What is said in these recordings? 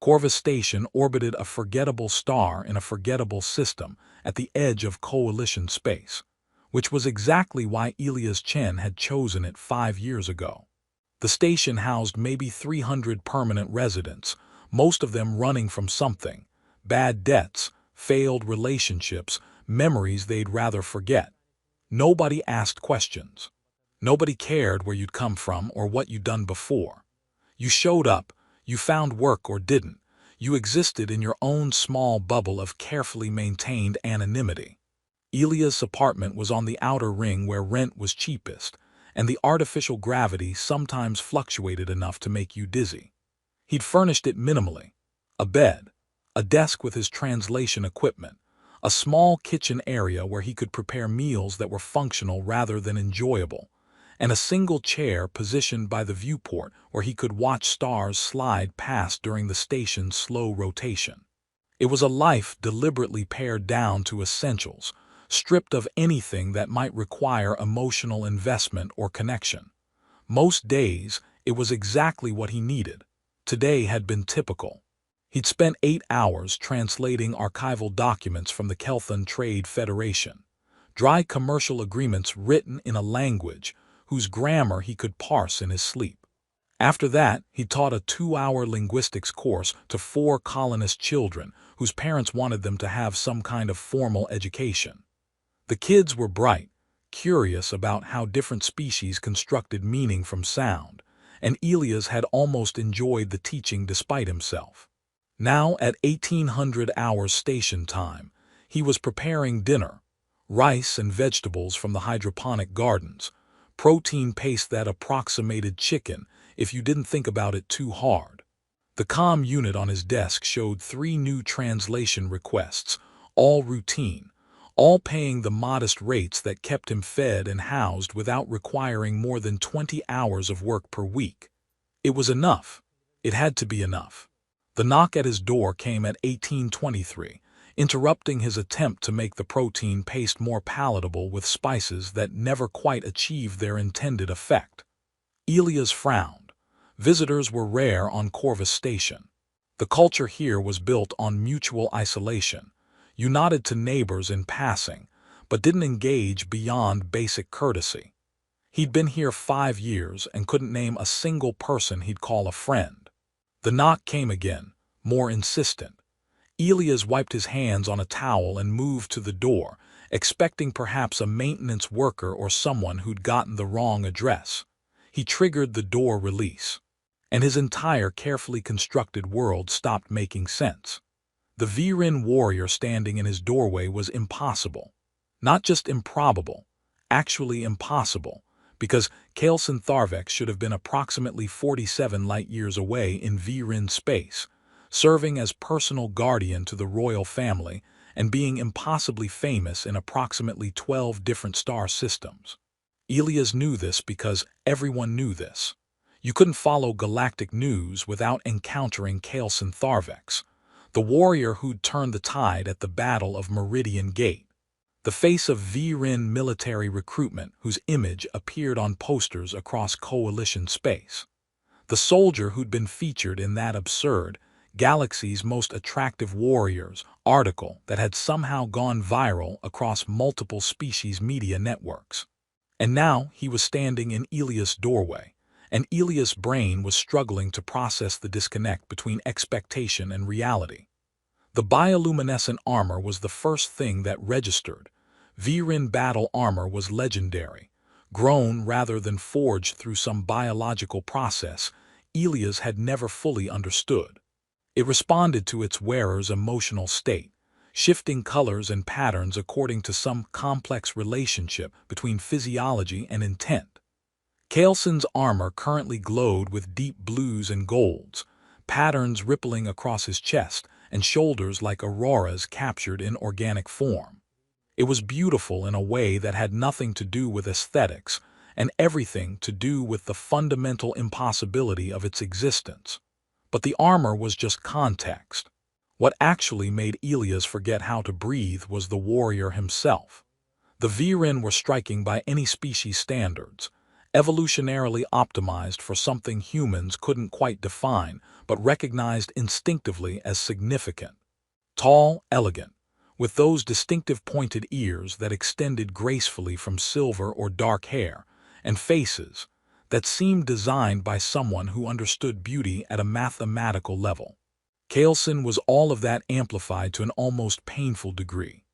Corvus Station orbited a forgettable star in a forgettable system at the edge of Coalition space, which was exactly why Elias Chen had chosen it 5 years ago. The station housed maybe 300 permanent residents, most of them running from something: bad debts, failed relationships, memories they'd rather forget. Nobody asked questions. Nobody cared where you'd come from or what you'd done before. You showed up, you found work or didn't. You existed in your own small bubble of carefully maintained anonymity. Elia's apartment was on the outer ring where rent was cheapest, and the artificial gravity sometimes fluctuated enough to make you dizzy. He'd furnished it minimally: a bed, a desk with his translation equipment, a small kitchen area where he could prepare meals that were functional rather than enjoyable, and a single chair positioned by the viewport where he could watch stars slide past during the station's slow rotation. It was a life deliberately pared down to essentials, stripped of anything that might require emotional investment or connection. Most days, it was exactly what he needed. Today had been typical. He'd spent 8 hours translating archival documents from the Kelthon Trade Federation, dry commercial agreements written in a language whose grammar he could parse in his sleep. After that, he taught a 2-hour linguistics course to 4 colonist children whose parents wanted them to have some kind of formal education. The kids were bright, curious about how different species constructed meaning from sound, and Elias had almost enjoyed the teaching despite himself. Now, at 1800 hours station time, he was preparing dinner: rice and vegetables from the hydroponic gardens, protein paste that approximated chicken if you didn't think about it too hard. The comm unit on his desk showed 3 new translation requests, all routine, all paying the modest rates that kept him fed and housed without requiring more than 20 hours of work per week. It was enough. It had to be enough. The knock at his door came at 1823, interrupting his attempt to make the protein paste more palatable with spices that never quite achieved their intended effect. Elias frowned. Visitors were rare on Corvus Station. The culture here was built on mutual isolation. You nodded to neighbors in passing, but didn't engage beyond basic courtesy. He'd been here 5 years and couldn't name a single person he'd call a friend. The knock came again, more insistent. Elias wiped his hands on a towel and moved to the door, expecting perhaps a maintenance worker or someone who'd gotten the wrong address. He triggered the door release, and his entire carefully constructed world stopped making sense. The Viren warrior standing in his doorway was impossible. Not just improbable, actually impossible, because Kelthon Tharvek should have been approximately 47 light-years away in Viren space, serving as personal guardian to the royal family and being impossibly famous in approximately 12 different star systems. Elias knew this because everyone knew this. You couldn't follow galactic news without encountering Kelthon Tharveks, the warrior who'd turned the tide at the Battle of Meridian Gate, the face of Viren military recruitment whose image appeared on posters across Coalition space, the soldier who'd been featured in that absurd "Galaxy's Most Attractive Warriors" article that had somehow gone viral across multiple species media networks. And now he was standing in Elias' doorway, and Elias' brain was struggling to process the disconnect between expectation and reality. The bioluminescent armor was the first thing that registered. Viren battle armor was legendary, grown rather than forged through some biological process Elias had never fully understood. It responded to its wearer's emotional state, shifting colors and patterns according to some complex relationship between physiology and intent. Kelthon's armor currently glowed with deep blues and golds, patterns rippling across his chest and shoulders like auroras captured in organic form. It was beautiful in a way that had nothing to do with aesthetics and everything to do with the fundamental impossibility of its existence. But the armor was just context. What actually made Elias forget how to breathe was the warrior himself. The Viren were striking by any species standards, evolutionarily optimized for something humans couldn't quite define but recognized instinctively as significant. Tall, elegant, with those distinctive pointed ears that extended gracefully from silver or dark hair, and faces that seemed designed by someone who understood beauty at a mathematical level. Kaleson was all of that amplified to an almost painful degree.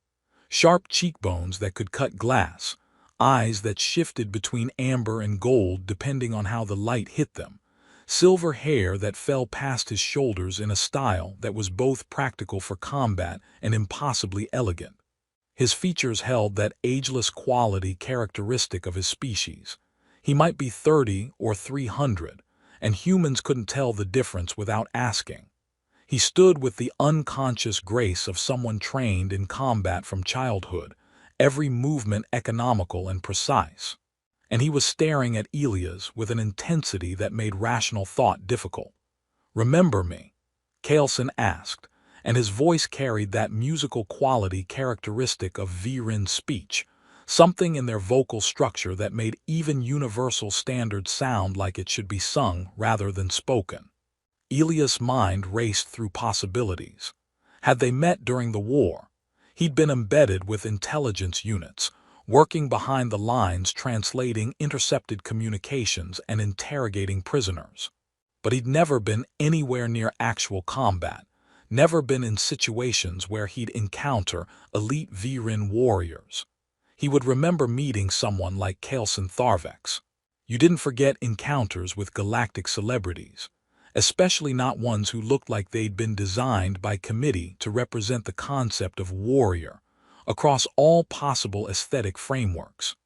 Sharp cheekbones that could cut glass, eyes that shifted between amber and gold depending on how the light hit them, silver hair that fell past his shoulders in a style that was both practical for combat and impossibly elegant. His features held that ageless quality characteristic of his species. He might be 30 or 300, and humans couldn't tell the difference without asking. He stood with the unconscious grace of someone trained in combat from childhood, every movement economical and precise. And he was staring at Elias with an intensity that made rational thought difficult. "Remember me?" Kaleson asked, and his voice carried that musical quality characteristic of Viren speech, something in their vocal structure that made even universal standards sound like it should be sung rather than spoken. Elias' mind raced through possibilities. Had they met during the war? He'd been embedded with intelligence units, working behind the lines translating intercepted communications and interrogating prisoners. But he'd never been anywhere near actual combat, never been in situations where he'd encounter elite Viren warriors. He would remember meeting someone like Kaleson Tharvex. You didn't forget encounters with galactic celebrities, especially not ones who looked like they'd been designed by committee to represent the concept of warrior across all possible aesthetic frameworks.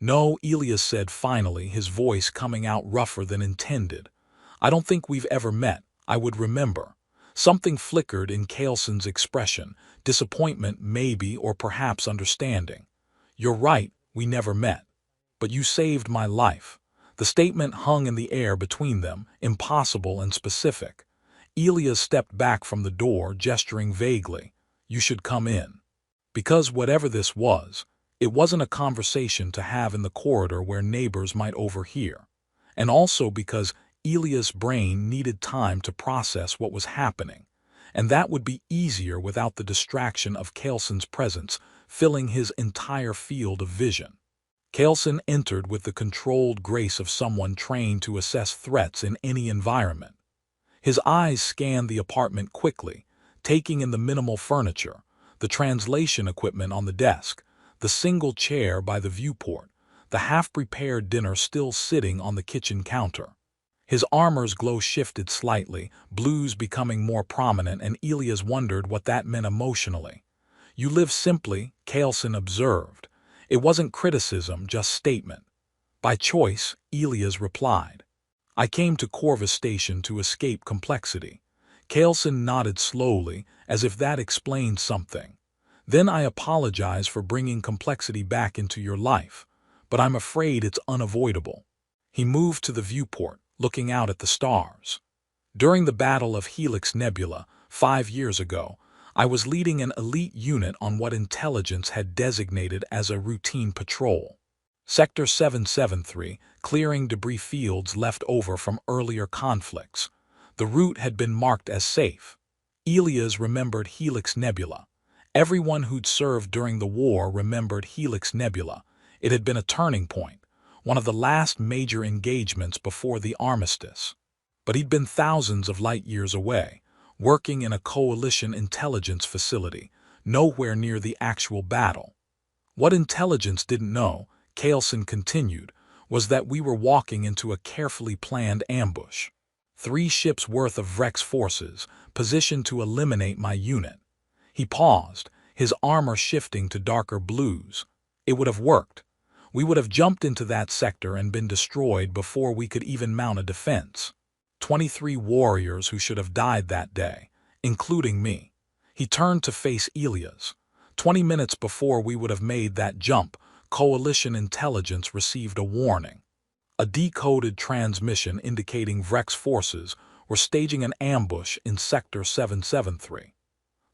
"No," Elias said finally, his voice coming out rougher than intended. "I don't think we've ever met. I would remember." Something flickered in Kaleson's expression, disappointment maybe, or perhaps understanding. "You're right, we never met. But you saved my life." The statement hung in the air between them, impossible and specific. Elias stepped back from the door, gesturing vaguely. "You should come in." Because whatever this was, it wasn't a conversation to have in the corridor where neighbors might overhear. And also because Elias' brain needed time to process what was happening, and that would be easier without the distraction of Kaleson's presence filling his entire field of vision. Kaleson entered with the controlled grace of someone trained to assess threats in any environment. His eyes scanned the apartment quickly, taking in the minimal furniture, the translation equipment on the desk, the single chair by the viewport, the half-prepared dinner still sitting on the kitchen counter. His armor's glow shifted slightly, blues becoming more prominent, and Elias wondered what that meant emotionally. "You live simply," Kaleson observed. It wasn't criticism, just statement. "By choice," Elias replied. "I came to Corvus Station to escape complexity." Kaleson nodded slowly, as if that explained something. "Then I apologize for bringing complexity back into your life, but I'm afraid it's unavoidable." He moved to the viewport, looking out at the stars. "During the Battle of Helix Nebula, 5 years ago, I was leading an elite unit on what intelligence had designated as a routine patrol. Sector 773, clearing debris fields left over from earlier conflicts. The route had been marked as safe." Elias remembered Helix Nebula. Everyone who'd served during the war remembered Helix Nebula. It had been a turning point, one of the last major engagements before the armistice. But he'd been thousands of light years away, working in a coalition intelligence facility, nowhere near the actual battle. What intelligence didn't know, Kaleson continued, was that we were walking into a carefully planned ambush. 3 ships worth of Vrex forces, positioned to eliminate my unit. He paused, his armor shifting to darker blues. It would have worked. We would have jumped into that sector and been destroyed before we could even mount a defense. 23 warriors who should have died that day, including me. He turned to face Elias. 20 minutes before we would have made that jump, coalition intelligence received a warning. A decoded transmission indicating Vrex forces were staging an ambush in Sector 773.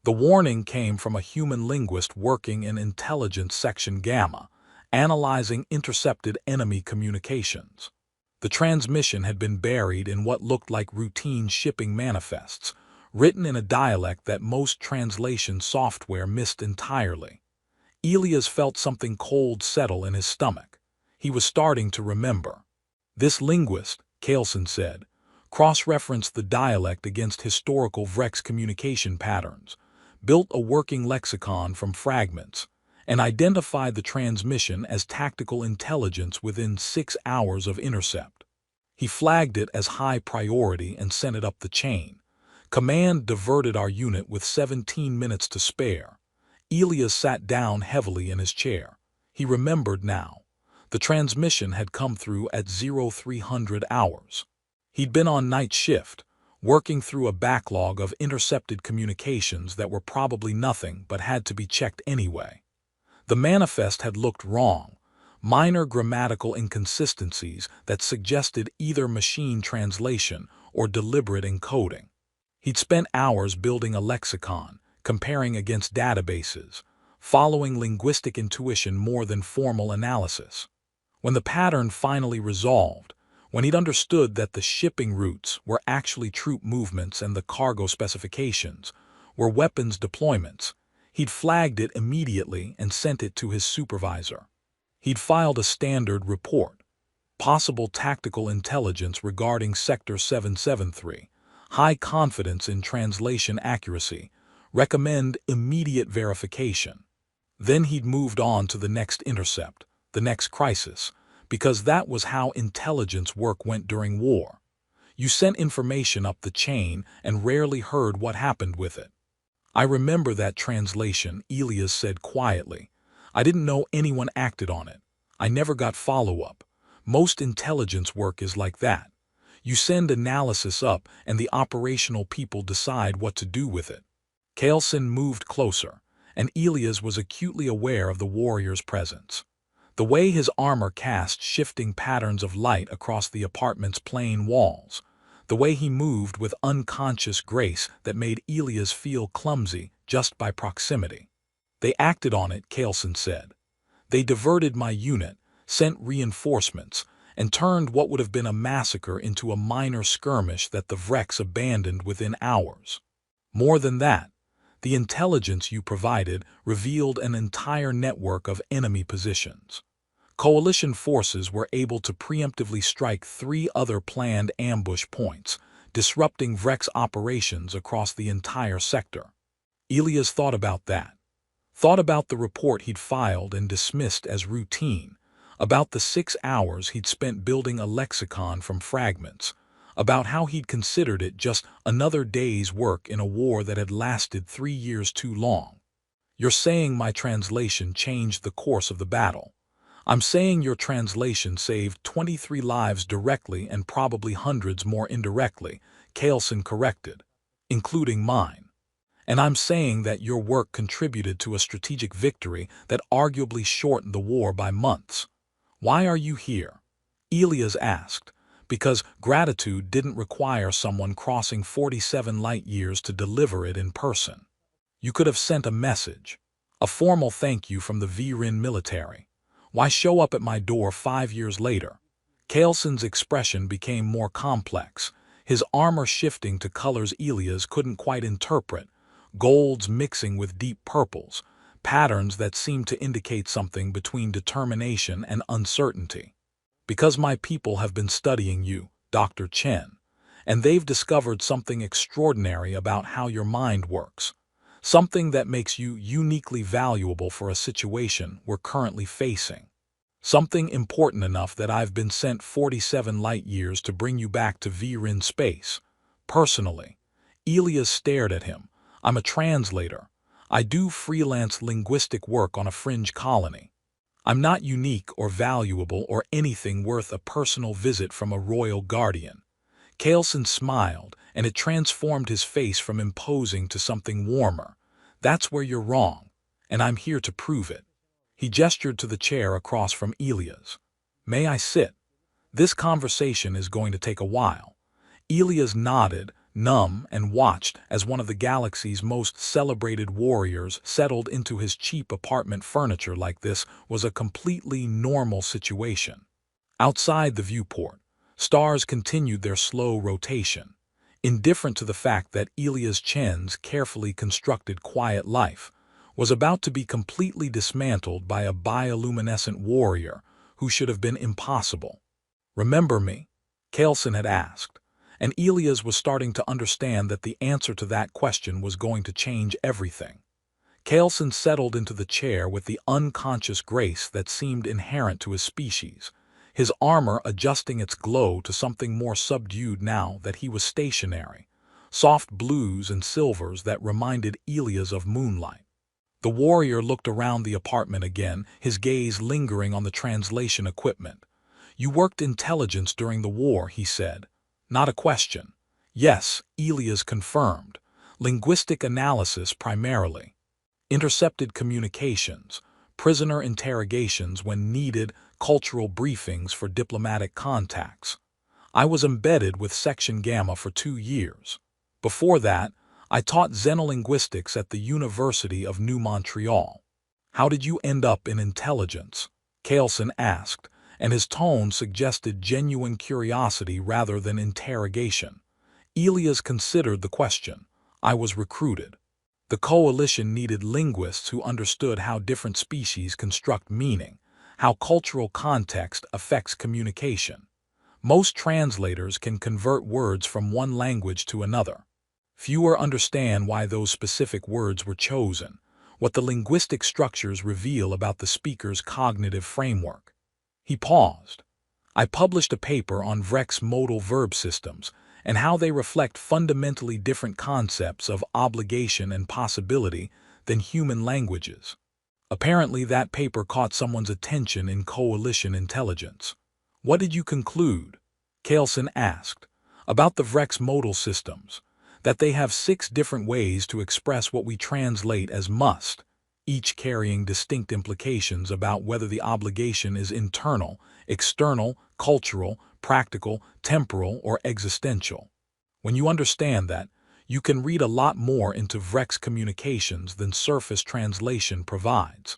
The warning came from a human linguist working in Intelligence Section Gamma, analyzing intercepted enemy communications. The transmission had been buried in what looked like routine shipping manifests, written in a dialect that most translation software missed entirely. Elias felt something cold settle in his stomach. He was starting to remember. This linguist, Kaleson said, cross-referenced the dialect against historical Vrex communication patterns, built a working lexicon from fragments, and identified the transmission as tactical intelligence within 6 hours of intercept. He flagged it as high priority and sent it up the chain. Command diverted our unit with 17 minutes to spare. Elias sat down heavily in his chair. He remembered now. The transmission had come through at 0300 hours. He'd been on night shift, working through a backlog of intercepted communications that were probably nothing but had to be checked anyway. The manifest had looked wrong, minor grammatical inconsistencies that suggested either machine translation or deliberate encoding. He'd spent hours building a lexicon, comparing against databases, following linguistic intuition more than formal analysis. When the pattern finally resolved, when he'd understood that the shipping routes were actually troop movements and the cargo specifications were weapons deployments, he'd flagged it immediately and sent it to his supervisor. He'd filed a standard report, possible tactical intelligence regarding Sector 773, high confidence in translation accuracy, recommend immediate verification. Then he'd moved on to the next intercept, the next crisis, because that was how intelligence work went during war. You sent information up the chain and rarely heard what happened with it. I remember that translation, Elias said quietly. I didn't know anyone acted on it. I never got follow-up. Most intelligence work is like that. You send analysis up and the operational people decide what to do with it. Kaleson moved closer, and Elias was acutely aware of the warrior's presence. The way his armor cast shifting patterns of light across the apartment's plain walls, the way he moved with unconscious grace that made Elias feel clumsy just by proximity. They acted on it, Kaleson said. They diverted my unit, sent reinforcements, and turned what would have been a massacre into a minor skirmish that the Vrex abandoned within hours. More than that, the intelligence you provided revealed an entire network of enemy positions. Coalition forces were able to preemptively strike 3 other planned ambush points, disrupting Vrex operations across the entire sector. Elias thought about that. Thought about the report he'd filed and dismissed as routine, about the 6 hours he'd spent building a lexicon from fragments, about how he'd considered it just another day's work in a war that had lasted 3 years too long. You're saying my translation changed the course of the battle. I'm saying your translation saved 23 lives directly and probably hundreds more indirectly, Kaleson corrected, including mine. And I'm saying that your work contributed to a strategic victory that arguably shortened the war by months. Why are you here? Elias asked. Because gratitude didn't require someone crossing 47 light years to deliver it in person. You could have sent a message, a formal thank you from the VRIN military. Why show up at my door 5 years later? Kaleson's expression became more complex, his armor shifting to colors Elias couldn't quite interpret, golds mixing with deep purples, patterns that seemed to indicate something between determination and uncertainty. Because my people have been studying you, Dr. Chen, and they've discovered something extraordinary about how your mind works, something that makes you uniquely valuable for a situation we're currently facing. Something important enough that I've been sent 47 light years to bring you back to VRIN space. Personally, Elias stared at him. I'm a translator. I do freelance linguistic work on a fringe colony. I'm not unique or valuable or anything worth a personal visit from a royal guardian. Kaleson smiled, and it transformed his face from imposing to something warmer. That's where you're wrong, and I'm here to prove it. He gestured to the chair across from Elias. May I sit? This conversation is going to take a while. Elias nodded, numb, and watched as one of the galaxy's most celebrated warriors settled into his cheap apartment furniture like this was a completely normal situation. Outside the viewport, stars continued their slow rotation, indifferent to the fact that Elias Chen's carefully constructed quiet life was about to be completely dismantled by a bioluminescent warrior who should have been impossible. "Remember me?" Kaleson had asked, and Elias was starting to understand that the answer to that question was going to change everything. Kaleson settled into the chair with the unconscious grace that seemed inherent to his species, his armor adjusting its glow to something more subdued now that he was stationary, soft blues and silvers that reminded Elias of moonlight. The warrior looked around the apartment again, his gaze lingering on the translation equipment. "You worked intelligence during the war," he said. Not a question. "Yes," Elias confirmed. "Linguistic analysis primarily. Intercepted communications, prisoner interrogations when needed, cultural briefings for diplomatic contacts. I was embedded with Section Gamma for 2 years. Before that, I taught xenolinguistics at the University of New Montreal." "How did you end up in intelligence?" Kaleson asked, and his tone suggested genuine curiosity rather than interrogation. Elias considered the question. "I was recruited. The coalition needed linguists who understood how different species construct meaning, how cultural context affects communication. Most translators can convert words from one language to another. Fewer understand why those specific words were chosen, what the linguistic structures reveal about the speaker's cognitive framework." He paused. "I published a paper on Vreck's modal verb systems and how they reflect fundamentally different concepts of obligation and possibility than human languages." Apparently that paper caught someone's attention in coalition intelligence. "What did you conclude?" Kaleson asked. "About the Vreck's modal systems. That they have 6 different ways to express what we translate as must, each carrying distinct implications about whether the obligation is internal, external, cultural, practical, temporal, or existential. When you understand that, you can read a lot more into Vreck's communications than surface translation provides."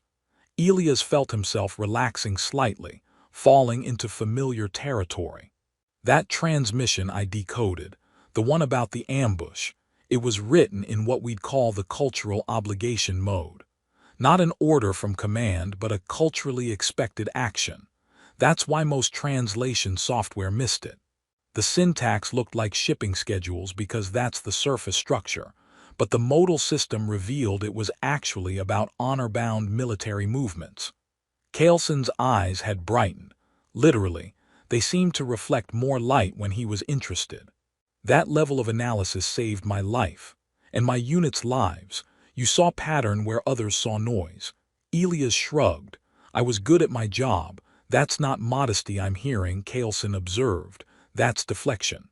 Elias felt himself relaxing slightly, falling into familiar territory. "That transmission I decoded, the one about the ambush, it was written in what we'd call the cultural obligation mode. Not an order from command, but a culturally expected action. That's why most translation software missed it. The syntax looked like shipping schedules because that's the surface structure, but the modal system revealed it was actually about honor-bound military movements." Kaleson's eyes had brightened. Literally, they seemed to reflect more light when he was interested. "That level of analysis saved my life, and my unit's lives. You saw pattern where others saw noise." Elias shrugged. "I was good at my job. That's not modesty I'm hearing," Kaleson observed. "That's deflection.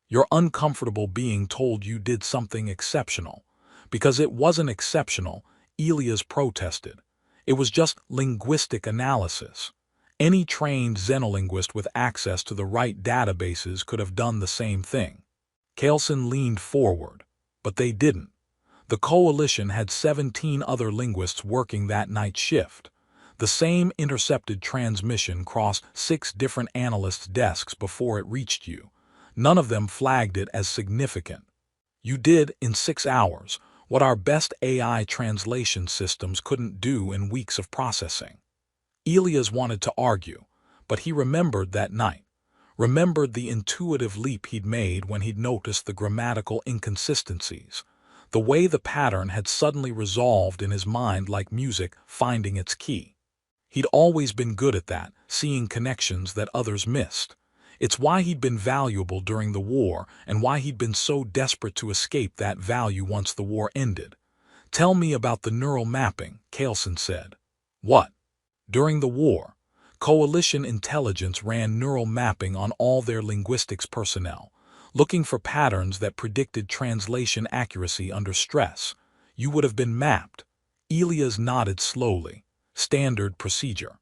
You're uncomfortable being told you did something exceptional." "Because it wasn't exceptional," Elias protested. "It was just linguistic analysis. Any trained xenolinguist with access to the right databases could have done the same thing." Kaleson leaned forward. "But they didn't. The coalition had 17 other linguists working that night shift. The same intercepted transmission crossed 6 different analysts' desks before it reached you. None of them flagged it as significant. You did, in 6 hours, what our best AI translation systems couldn't do in weeks of processing." Elias wanted to argue, but he remembered that night. Remembered the intuitive leap he'd made when he'd noticed the grammatical inconsistencies. The way the pattern had suddenly resolved in his mind like music finding its key. He'd always been good at that, seeing connections that others missed. It's why he'd been valuable during the war and why he'd been so desperate to escape that value once the war ended. "Tell me about the neural mapping," Kaleson said. "What?" "During the war, coalition intelligence ran neural mapping on all their linguistics personnel, looking for patterns that predicted translation accuracy under stress. You would have been mapped." Elias nodded slowly. "Standard procedure.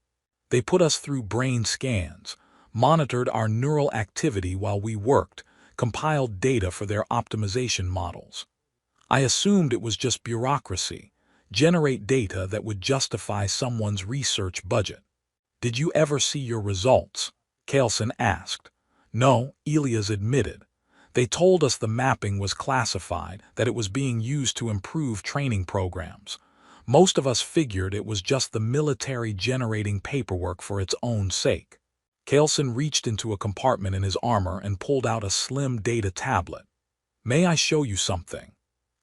They put us through brain scans, monitored our neural activity while we worked, compiled data for their optimization models. I assumed it was just bureaucracy, generate data that would justify someone's research budget. Did you ever see your results? Kaelson asked. No, Elias admitted. They told us the mapping was classified, that it was being used to improve training programs. Most of us figured it was just the military generating paperwork for its own sake. Kaelson reached into a compartment in his armor and pulled out a slim data tablet. May I show you something?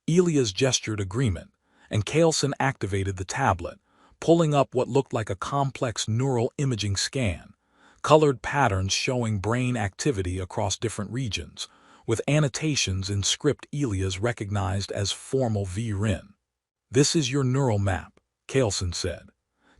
Elias gestured agreement, and Kaelson activated the tablet, pulling up what looked like a complex neural imaging scan, colored patterns showing brain activity across different regions, with annotations in script Elias recognized as formal VRIN. This is your neural map, Kaelson said.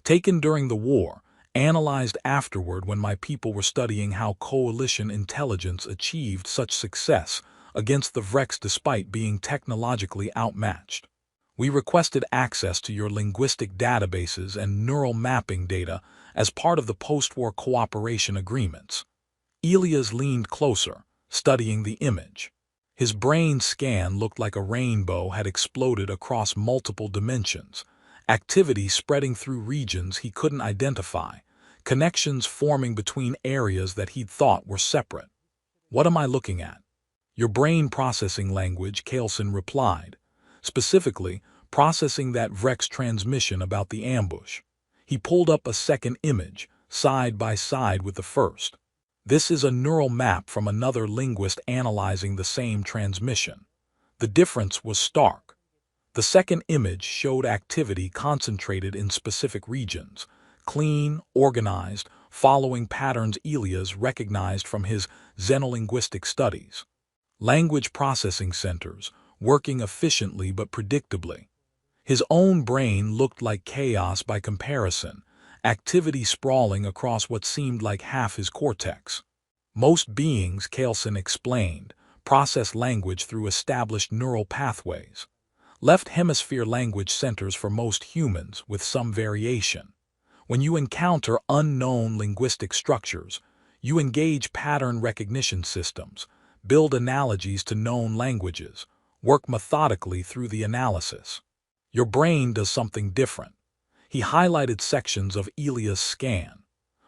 Taken during the war, analyzed afterward when my people were studying how coalition intelligence achieved such success against the Vrex despite being technologically outmatched. We requested access to your linguistic databases and neural mapping data as part of the post-war cooperation agreements. Elias leaned closer, studying the image. His brain scan looked like a rainbow had exploded across multiple dimensions, activity spreading through regions he couldn't identify, connections forming between areas that he'd thought were separate. What am I looking at? Your brain processing language, Kaelson replied. Specifically, processing that Vrex transmission about the ambush. He pulled up a second image, side by side with the first. This is a neural map from another linguist analyzing the same transmission. The difference was stark. The second image showed activity concentrated in specific regions, clean, organized, following patterns Elias recognized from his xenolinguistic studies. Language processing centers, working efficiently but predictably. His own brain looked like chaos by comparison, activity sprawling across what seemed like half his cortex. Most beings, Kaelson explained, process language through established neural pathways. Left hemisphere language centers for most humans, with some variation. When you encounter unknown linguistic structures, you engage pattern recognition systems, build analogies to known languages, work methodically through the analysis. Your brain does something different. He highlighted sections of Elias' scan.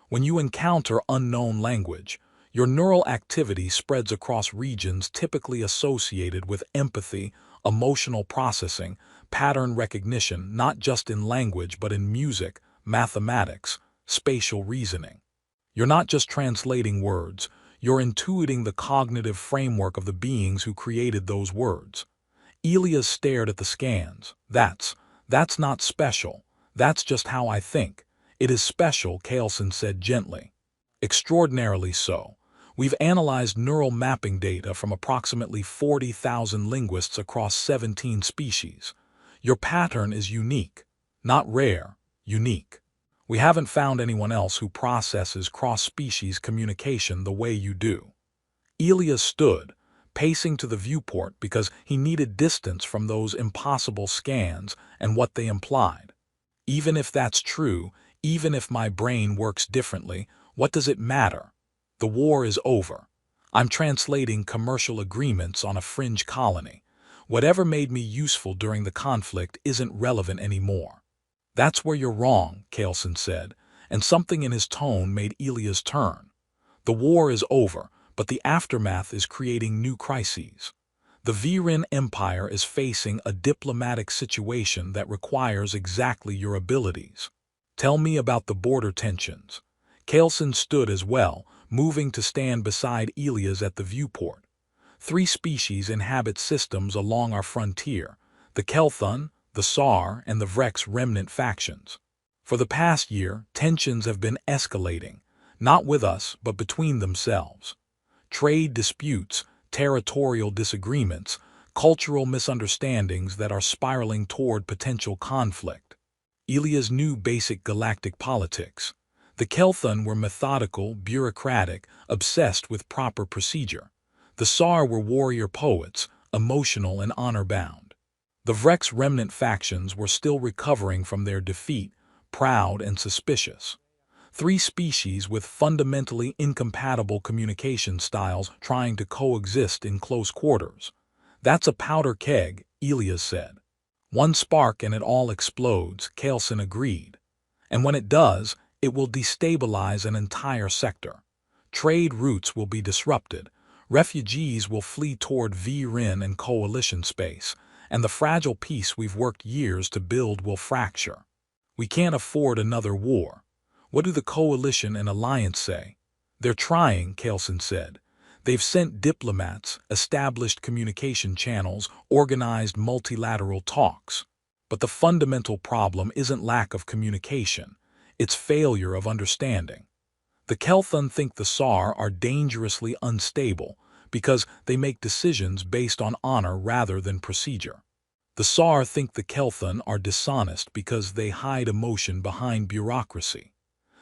When you encounter unknown language, your neural activity spreads across regions typically associated with empathy, emotional processing, pattern recognition, not just in language but in music, mathematics, spatial reasoning. You're not just translating words, you're intuiting the cognitive framework of the beings who created those words. Elias stared at the scans. That's not special. That's just how I think. It is special, Kaelson said gently. Extraordinarily so. We've analyzed neural mapping data from approximately 40,000 linguists across 17 species. Your pattern is unique. Not rare, unique. We haven't found anyone else who processes cross-species communication the way you do. Elias stood, pacing to the viewport because he needed distance from those impossible scans and what they implied. Even if that's true, even if my brain works differently, what does it matter? The war is over. I'm translating commercial agreements on a fringe colony. Whatever made me useful during the conflict isn't relevant anymore. That's where you're wrong, Kaelson said, and something in his tone made Elias turn. The war is over, but the aftermath is creating new crises. The Viren Empire is facing a diplomatic situation that requires exactly your abilities. Tell me about the border tensions. Kaelson stood as well, moving to stand beside Elias at the viewport. 3 species inhabit systems along our frontier, the Kelthun, the Sar, and the Vrex remnant factions. For the past year, tensions have been escalating, not with us, but between themselves. Trade disputes, territorial disagreements, cultural misunderstandings that are spiraling toward potential conflict. Elias knew basic galactic politics. The Kelthun were methodical, bureaucratic, obsessed with proper procedure. The Sar were warrior poets, emotional and honor-bound. The Vrex remnant factions were still recovering from their defeat, proud and suspicious. Three species with fundamentally incompatible communication styles trying to coexist in close quarters. That's a powder keg, Elias said. One spark and it all explodes, Kaleson agreed. And when it does, it will destabilize an entire sector. Trade routes will be disrupted, refugees will flee toward VRIN and coalition space, and the fragile peace we've worked years to build will fracture. We can't afford another war. What do the coalition and alliance say? They're trying, Kaleson said. They've sent diplomats, established communication channels, organized multilateral talks. But the fundamental problem isn't lack of communication. It's failure of understanding. The Kelthon think the SAR are dangerously unstable because they make decisions based on honor rather than procedure. The SAR think the Kelthon are dishonest because they hide emotion behind bureaucracy.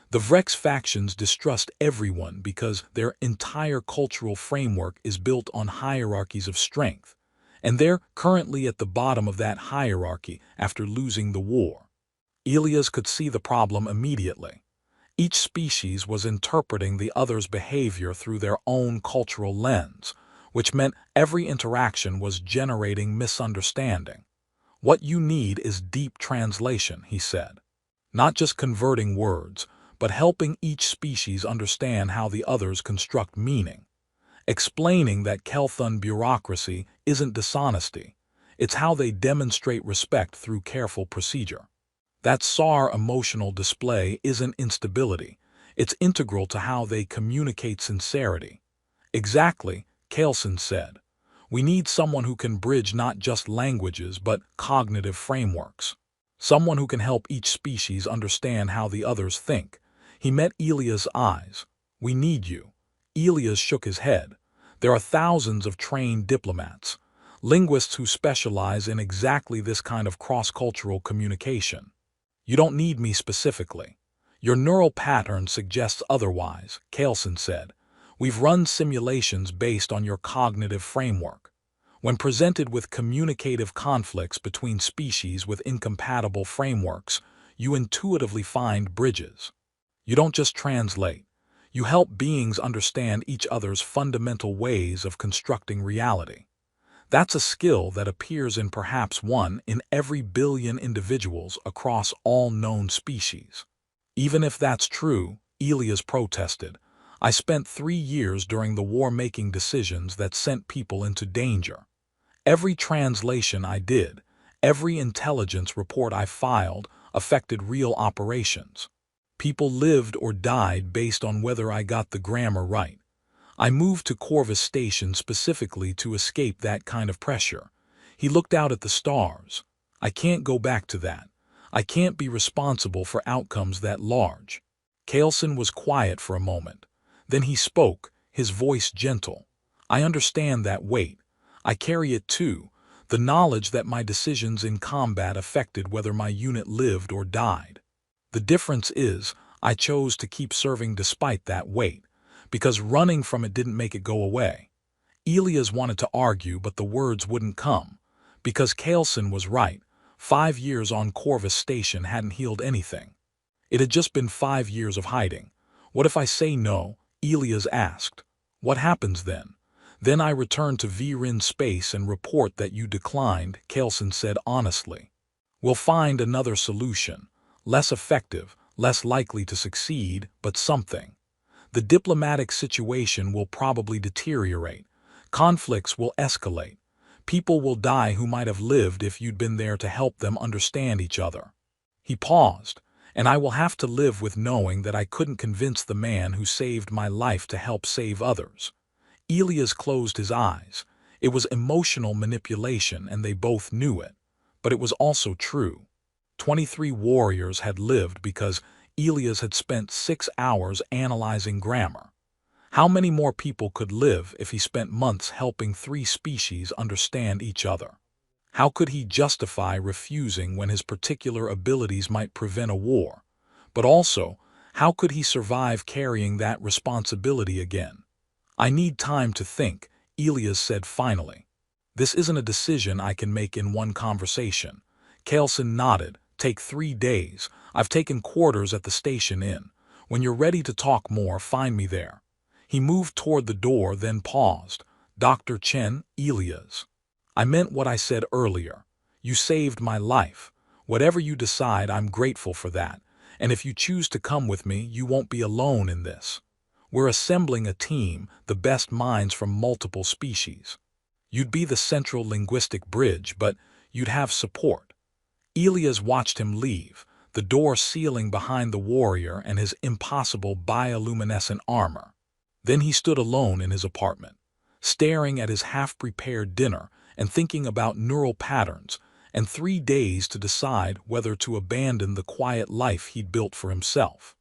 The Vrex factions distrust everyone because their entire cultural framework is built on hierarchies of strength, and they're currently at the bottom of that hierarchy after losing the war. Elias could see the problem immediately. Each species was interpreting the other's behavior through their own cultural lens, which meant every interaction was generating misunderstanding. What you need is deep translation, he said. Not just converting words, but helping each species understand how the others construct meaning. Explaining that Kelthon bureaucracy isn't dishonesty, it's how they demonstrate respect through careful procedure. That SAR emotional display isn't instability, it's integral to how they communicate sincerity. Exactly, Kaleson said. We need someone who can bridge not just languages but cognitive frameworks. Someone who can help each species understand how the others think. He met Elias' eyes. We need you. Elias shook his head. There are thousands of trained diplomats, linguists who specialize in exactly this kind of cross-cultural communication. You don't need me specifically. Your neural pattern suggests otherwise, Kaleson said. We've run simulations based on your cognitive framework. When presented with communicative conflicts between species with incompatible frameworks, you intuitively find bridges. You don't just translate. You help beings understand each other's fundamental ways of constructing reality. That's a skill that appears in perhaps 1 in every billion individuals across all known species. Even if that's true, Elias protested, I spent 3 years during the war making decisions that sent people into danger. Every translation I did, every intelligence report I filed affected real operations. People lived or died based on whether I got the grammar right. I moved to Corvus Station specifically to escape that kind of pressure. He looked out at the stars. I can't go back to that. I can't be responsible for outcomes that large. Kaleson was quiet for a moment. Then he spoke, his voice gentle. I understand that weight. I carry it too, the knowledge that my decisions in combat affected whether my unit lived or died. The difference is, I chose to keep serving despite that weight, because running from it didn't make it go away. Elias wanted to argue, but the words wouldn't come. Because Kaleson was right, 5 years on Corvus Station hadn't healed anything. It had just been 5 years of hiding. What if I say no? Elias asked. What happens then? Then I return to VRIN space and report that you declined, Kaleson said honestly. We'll find another solution. Less effective, less likely to succeed, but something. The diplomatic situation will probably deteriorate. Conflicts will escalate. People will die who might have lived if you'd been there to help them understand each other. He paused, and I will have to live with knowing that I couldn't convince the man who saved my life to help save others. Elias closed his eyes. It was emotional manipulation, and they both knew it. But it was also true. 23 warriors had lived because Elias had spent 6 hours analyzing grammar. How many more people could live if he spent months helping 3 species understand each other? How could he justify refusing when his particular abilities might prevent a war? But also, how could he survive carrying that responsibility again? I need time to think, Elias said finally. This isn't a decision I can make in one conversation. Kaleson nodded. Take 3 days. I've taken quarters at the station inn. When you're ready to talk more, find me there." He moved toward the door, then paused. "Dr. Chen, Elias. I meant what I said earlier. You saved my life. Whatever you decide, I'm grateful for that. And if you choose to come with me, you won't be alone in this. We're assembling a team, the best minds from multiple species. You'd be the central linguistic bridge, but you'd have support." Elias watched him leave, the door sealing behind the warrior and his impossible bioluminescent armor. Then he stood alone in his apartment, staring at his half-prepared dinner and thinking about neural patterns and 3 days to decide whether to abandon the quiet life he'd built for himself.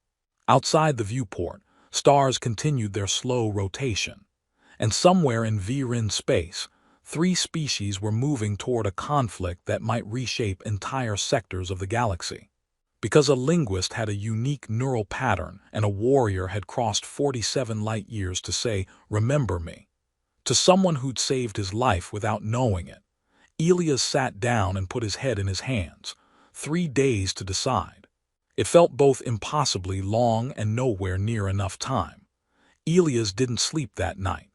Outside the viewport, stars continued their slow rotation, and somewhere in Virin space, 3 species were moving toward a conflict that might reshape entire sectors of the galaxy. Because a linguist had a unique neural pattern and a warrior had crossed 47 light-years to say, "Remember me," to someone who'd saved his life without knowing it, Elias sat down and put his head in his hands. 3 days to decide. It felt both impossibly long and nowhere near enough time. Elias didn't sleep that night.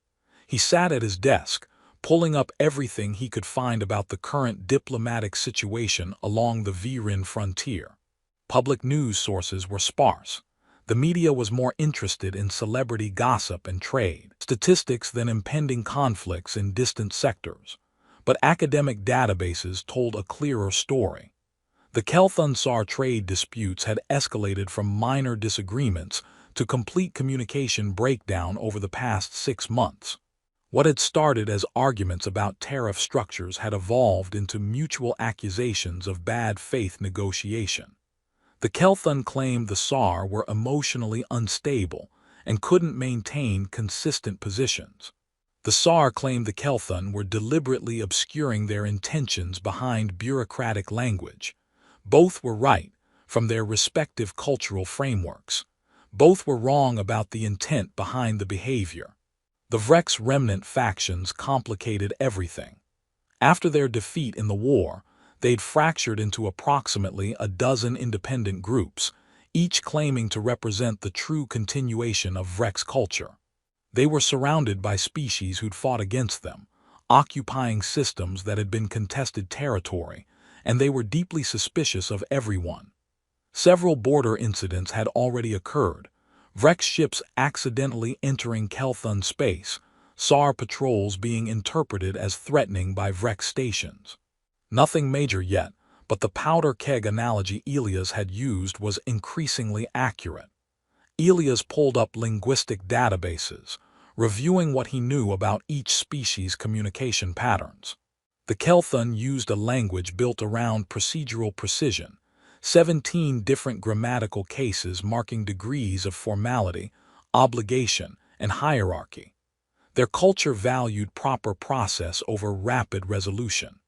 He sat at his desk, pulling up everything he could find about the current diplomatic situation along the Virin frontier. Public news sources were sparse. The media was more interested in celebrity gossip and trade statistics than impending conflicts in distant sectors. But academic databases told a clearer story. The Kelthun-Sar trade disputes had escalated from minor disagreements to complete communication breakdown over the past 6 months. What had started as arguments about tariff structures had evolved into mutual accusations of bad faith negotiation. The Kelthun claimed the Sar were emotionally unstable and couldn't maintain consistent positions. The Sar claimed the Kelthun were deliberately obscuring their intentions behind bureaucratic language. Both were right, from their respective cultural frameworks. Both were wrong about the intent behind the behavior. The Vrex remnant factions complicated everything. After their defeat in the war, they'd fractured into approximately a dozen independent groups, each claiming to represent the true continuation of Vrex culture. They were surrounded by species who'd fought against them, occupying systems that had been contested territory, and they were deeply suspicious of everyone. Several border incidents had already occurred, Vrex ships accidentally entering Kelthun space, Sar patrols being interpreted as threatening by Vrex stations. Nothing major yet, but the powder keg analogy Elias had used was increasingly accurate. Elias pulled up linguistic databases, reviewing what he knew about each species' communication patterns. The Kelthun used a language built around procedural precision, 17 different grammatical cases marking degrees of formality, obligation, and hierarchy. Their culture valued proper process over rapid resolution.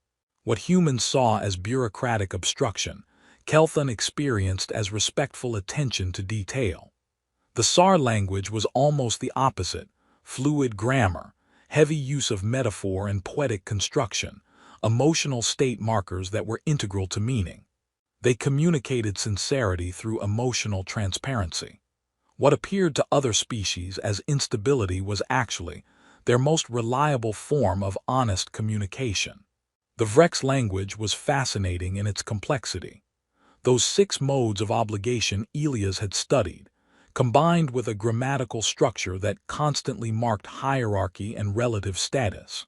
What humans saw as bureaucratic obstruction, Kelthun experienced as respectful attention to detail. The Sar language was almost the opposite: fluid grammar, heavy use of metaphor and poetic construction, emotional state markers that were integral to meaning. They communicated sincerity through emotional transparency. What appeared to other species as instability was actually their most reliable form of honest communication. The Vrex language was fascinating in its complexity. Those 6 modes of obligation Elias had studied, combined with a grammatical structure that constantly marked hierarchy and relative status.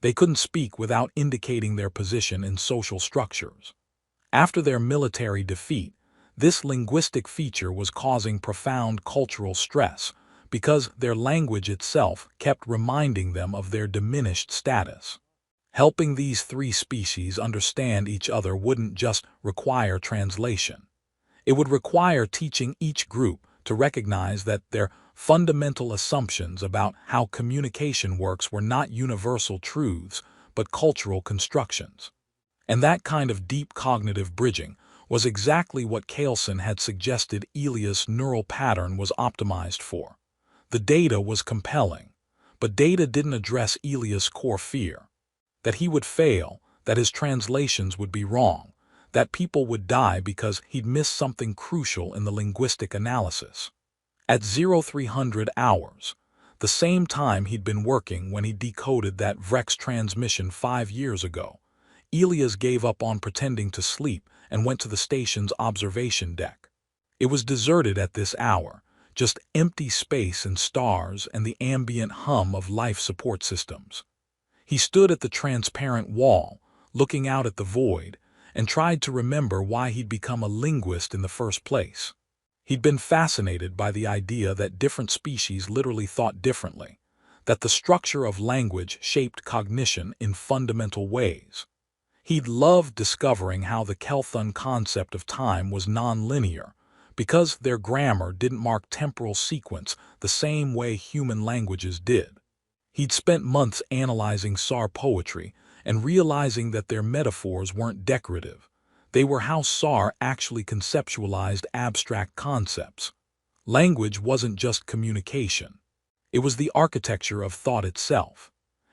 They couldn't speak without indicating their position in social structures. After their military defeat, this linguistic feature was causing profound cultural stress because their language itself kept reminding them of their diminished status. Helping these 3 species understand each other wouldn't just require translation. It would require teaching each group to recognize that their fundamental assumptions about how communication works were not universal truths, but cultural constructions. And that kind of deep cognitive bridging was exactly what Kelthun had suggested Elias' neural pattern was optimized for. The data was compelling, but data didn't address Elias' core fear: that he would fail, that his translations would be wrong, that people would die because he'd missed something crucial in the linguistic analysis. At 0300 hours, the same time he'd been working when he decoded that Vrex transmission 5 years ago, Elias gave up on pretending to sleep and went to the station's observation deck. It was deserted at this hour, just empty space and stars and the ambient hum of life support systems. He stood at the transparent wall, looking out at the void, and tried to remember why he'd become a linguist in the first place. He'd been fascinated by the idea that different species literally thought differently, that the structure of language shaped cognition in fundamental ways. He'd loved discovering how the Kelthon concept of time was non-linear, because their grammar didn't mark temporal sequence the same way human languages did. He'd spent months analyzing Sar poetry and realizing that their metaphors weren't decorative. They were how Sar actually conceptualized abstract concepts. Language wasn't just communication. It was the architecture of thought itself.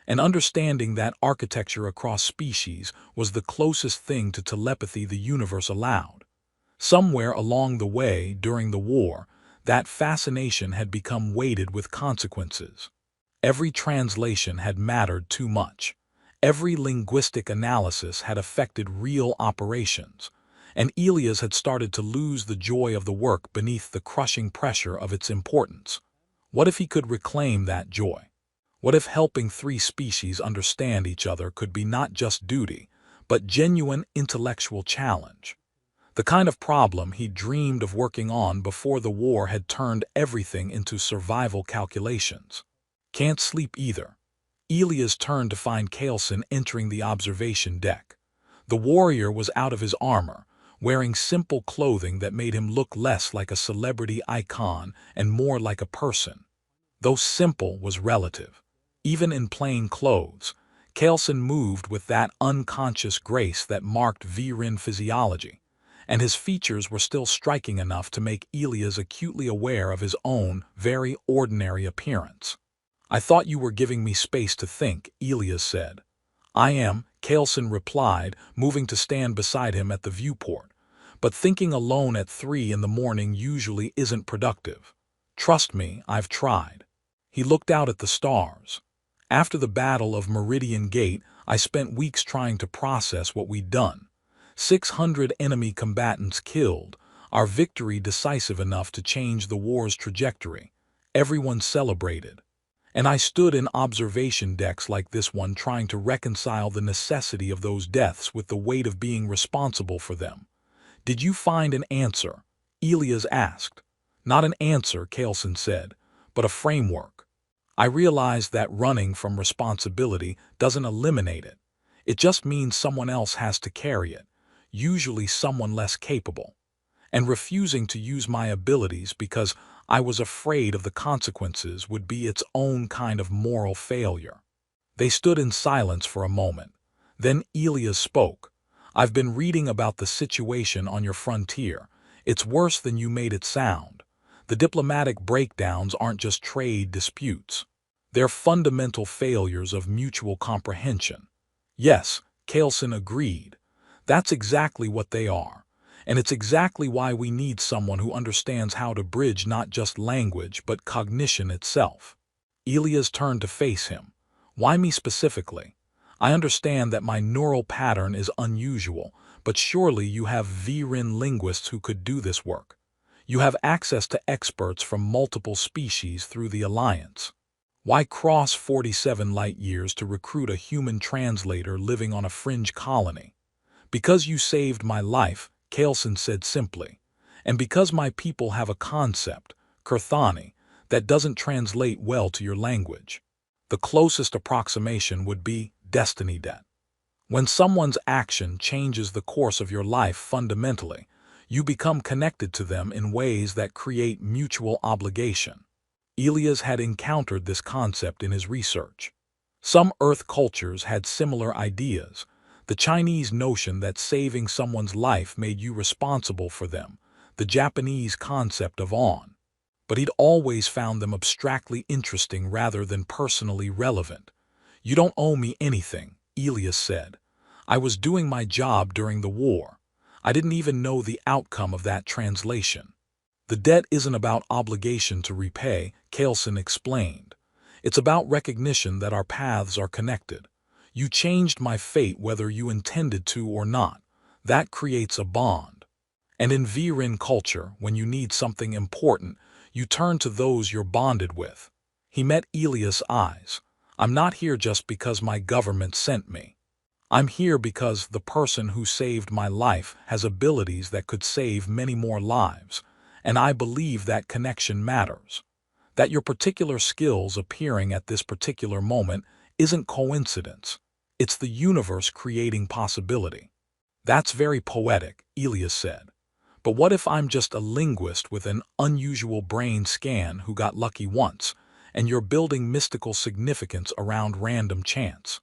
And understanding that architecture across species was the closest thing to telepathy the universe allowed. Somewhere along the way, during the war, that fascination had become weighted with consequences. Every translation had mattered too much. Every linguistic analysis had affected real operations, and Elias had started to lose the joy of the work beneath the crushing pressure of its importance. What if he could reclaim that joy? What if helping three species understand each other could be not just duty, but genuine intellectual challenge? The kind of problem he dreamed of working on before the war had turned everything into survival calculations. Can't sleep either. Elias turned to find Kaleson entering the observation deck. The warrior was out of his armor, wearing simple clothing that made him look less like a celebrity icon and more like a person. Though simple was relative. Even in plain clothes, Kaleson moved with that unconscious grace that marked Viren physiology, and his features were still striking enough to make Elias acutely aware of his own, very ordinary appearance. "I thought you were giving me space to think," Elias said. "I am," Kaleson replied, moving to stand beside him at the viewport. "But thinking alone at 3 in the morning usually isn't productive. Trust me, I've tried." He looked out at the stars. "After the Battle of Meridian Gate, I spent weeks trying to process what we'd done. 600 enemy combatants killed, our victory decisive enough to change the war's trajectory. Everyone celebrated. And I stood in observation decks like this one trying to reconcile the necessity of those deaths with the weight of being responsible for them." "Did you find an answer?" Elias asked. "Not an answer," Kaleson said, "but a framework. I realized that running from responsibility doesn't eliminate it. It just means someone else has to carry it, usually someone less capable. And refusing to use my abilities because I was afraid of the consequences would be its own kind of moral failure." They stood in silence for a moment. Then Elias spoke. "I've been reading about the situation on your frontier. It's worse than you made it sound. The diplomatic breakdowns aren't just trade disputes. They're fundamental failures of mutual comprehension." "Yes," Kaleson agreed. "That's exactly what they are. And it's exactly why we need someone who understands how to bridge not just language but cognition itself." Elias turned to face him. "Why me specifically? I understand that my neural pattern is unusual, but surely you have Viren linguists who could do this work. You have access to experts from multiple species through the Alliance. Why cross 47 light-years to recruit a human translator living on a fringe colony?" "Because you saved my life," Kaleson said simply, "and because my people have a concept, Kurthani, that doesn't translate well to your language. The closest approximation would be destiny debt. When someone's action changes the course of your life fundamentally, you become connected to them in ways that create mutual obligation." Elias had encountered this concept in his research. Some Earth cultures had similar ideas. The Chinese notion that saving someone's life made you responsible for them, the Japanese concept of on. But he'd always found them abstractly interesting rather than personally relevant. "You don't owe me anything," Elias said. "I was doing my job during the war. I didn't even know the outcome of that translation." The debt isn't about obligation to repay, Kaleson explained. It's about recognition that our paths are connected. You changed my fate whether you intended to or not. That creates a bond. And in Viren culture, when you need something important, you turn to those you're bonded with. He met Elia's eyes. I'm not here just because my government sent me. I'm here because the person who saved my life has abilities that could save many more lives, and I believe that connection matters. That your particular skills appearing at this particular moment isn't coincidence. It's the universe creating possibility. That's very poetic, Elias said. But what if I'm just a linguist with an unusual brain scan who got lucky once, and you're building mystical significance around random chance?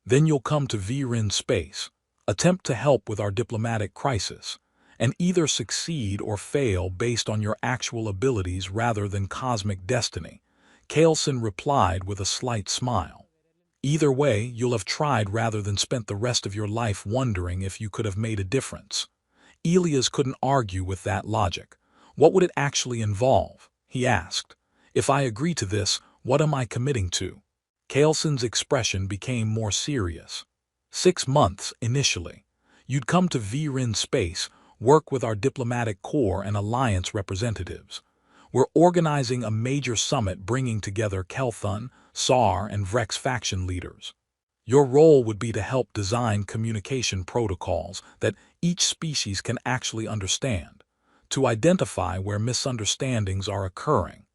Then you'll come to Viren space, attempt to help with our diplomatic crisis, and either succeed or fail based on your actual abilities rather than cosmic destiny. Kaleson replied with a slight smile. Either way, you'll have tried rather than spent the rest of your life wondering if you could have made a difference. Elias couldn't argue with that logic. What would it actually involve? He asked. If I agree to this, what am I committing to? Kaleson's expression became more serious. 6 months, initially. You'd come to Viren space, work with our diplomatic corps and alliance representatives. We're organizing a major summit bringing together Kelthun, SAR, and Vrex faction leaders. Your role would be to help design communication protocols that each species can actually understand, to identify where misunderstandings are occurring,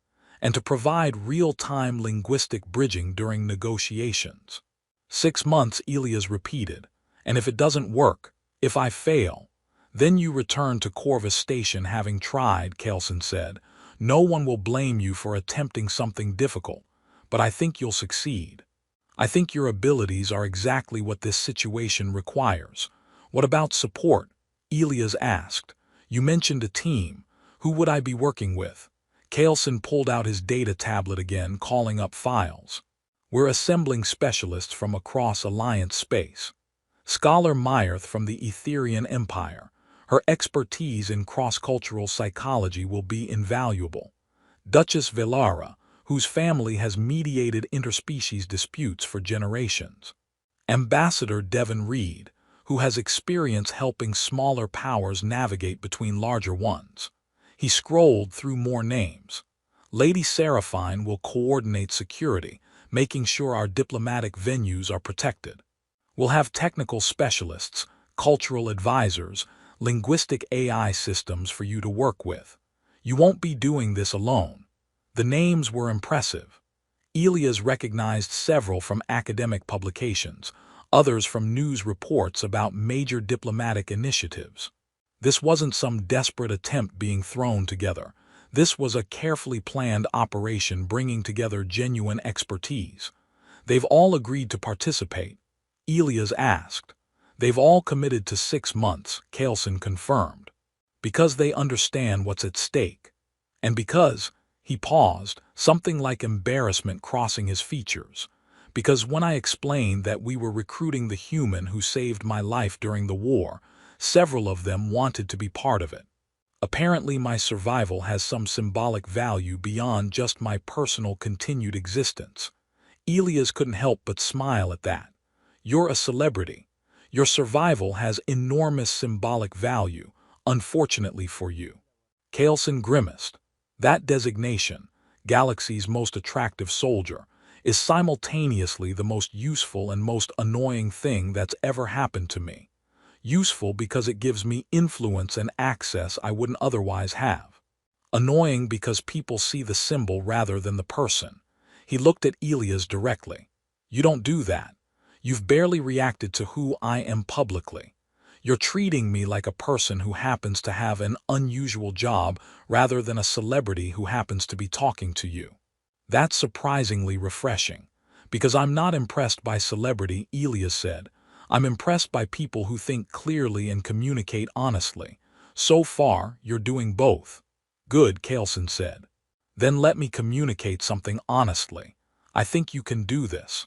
and to provide real-time linguistic bridging during negotiations. 6 months, Elias repeated, and if it doesn't work, if I fail, then you return to Corvus Station having tried, Kaleson said. No one will blame you for attempting something difficult, but I think you'll succeed. I think your abilities are exactly what this situation requires. What about support? Elias asked. You mentioned a team. Who would I be working with? Kaleson pulled out his data tablet again, calling up files. We're assembling specialists from across Alliance space. Scholar Myrth from the Etherian Empire. Her expertise in cross-cultural psychology will be invaluable. Duchess Velara, whose family has mediated interspecies disputes for generations. Ambassador Devon Reed, who has experience helping smaller powers navigate between larger ones. He scrolled through more names. Lady Seraphine will coordinate security, making sure our diplomatic venues are protected. We'll have technical specialists, cultural advisors, linguistic AI systems for you to work with. You won't be doing this alone. The names were impressive. Elias recognized several from academic publications, others from news reports about major diplomatic initiatives. This wasn't some desperate attempt being thrown together. This was a carefully planned operation bringing together genuine expertise. They've all agreed to participate. Elias asked. They've all committed to 6 months, Kaleson confirmed. Because they understand what's at stake. And because, he paused, something like embarrassment crossing his features. Because when I explained that we were recruiting the human who saved my life during the war, several of them wanted to be part of it. Apparently my survival has some symbolic value beyond just my personal continued existence. Elias couldn't help but smile at that. You're a celebrity. Your survival has enormous symbolic value, unfortunately for you. Kaleson grimaced. That designation, Galaxy's most attractive soldier, is simultaneously the most useful and most annoying thing that's ever happened to me. Useful because it gives me influence and access I wouldn't otherwise have. Annoying because people see the symbol rather than the person. He looked at Elias directly. You don't do that. You've barely reacted to who I am publicly. You're treating me like a person who happens to have an unusual job rather than a celebrity who happens to be talking to you. That's surprisingly refreshing. Because I'm not impressed by celebrity, Elias said. I'm impressed by people who think clearly and communicate honestly. So far, you're doing both. Good, Kaleson said. Then let me communicate something honestly. I think you can do this.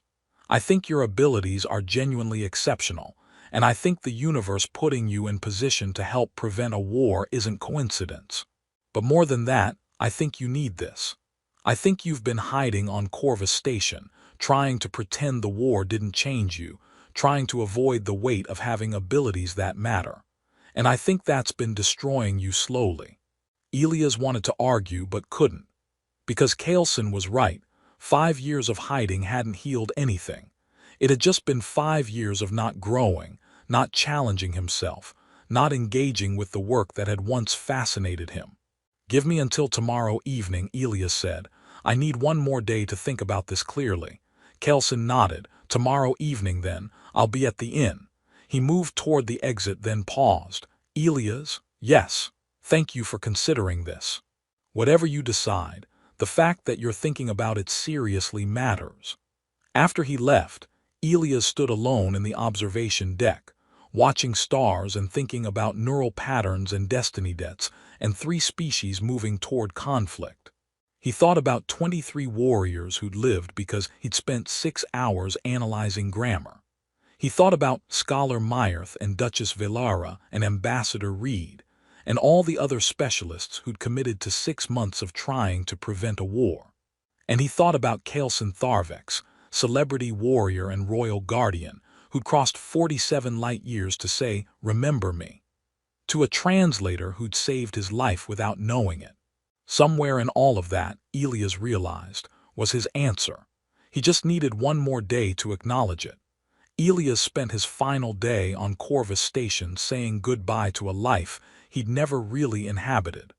I think your abilities are genuinely exceptional, and I think the universe putting you in position to help prevent a war isn't coincidence. But more than that, I think you need this. I think you've been hiding on Corvus Station, trying to pretend the war didn't change you, trying to avoid the weight of having abilities that matter. And I think that's been destroying you slowly. Elias wanted to argue but couldn't. Because Kaleson was right, 5 years of hiding hadn't healed anything. It had just been 5 years of not growing, not challenging himself, not engaging with the work that had once fascinated him. "Give me until tomorrow evening," Elias said. "I need one more day to think about this clearly." Kaleson nodded. "Tomorrow evening, then. I'll be at the inn." He moved toward the exit, then paused. "Elias, yes. Thank you for considering this. Whatever you decide, the fact that you're thinking about it seriously matters." After he left, Elias stood alone in the observation deck, watching stars and thinking about neural patterns and destiny debts and 3 species moving toward conflict. He thought about 23 warriors who'd lived because he'd spent 6 hours analyzing grammar. He thought about Scholar Meyerth and Duchess Velara and Ambassador Reed, and all the other specialists who'd committed to 6 months of trying to prevent a war. And he thought about Kaleson Tharvex, celebrity warrior and royal guardian, who'd crossed 47 light years to say, "Remember me," to a translator who'd saved his life without knowing it. Somewhere in all of that, Elias realized, was his answer. He just needed one more day to acknowledge it. Elias spent his final day on Corvus Station saying goodbye to a life he'd never really inhabited.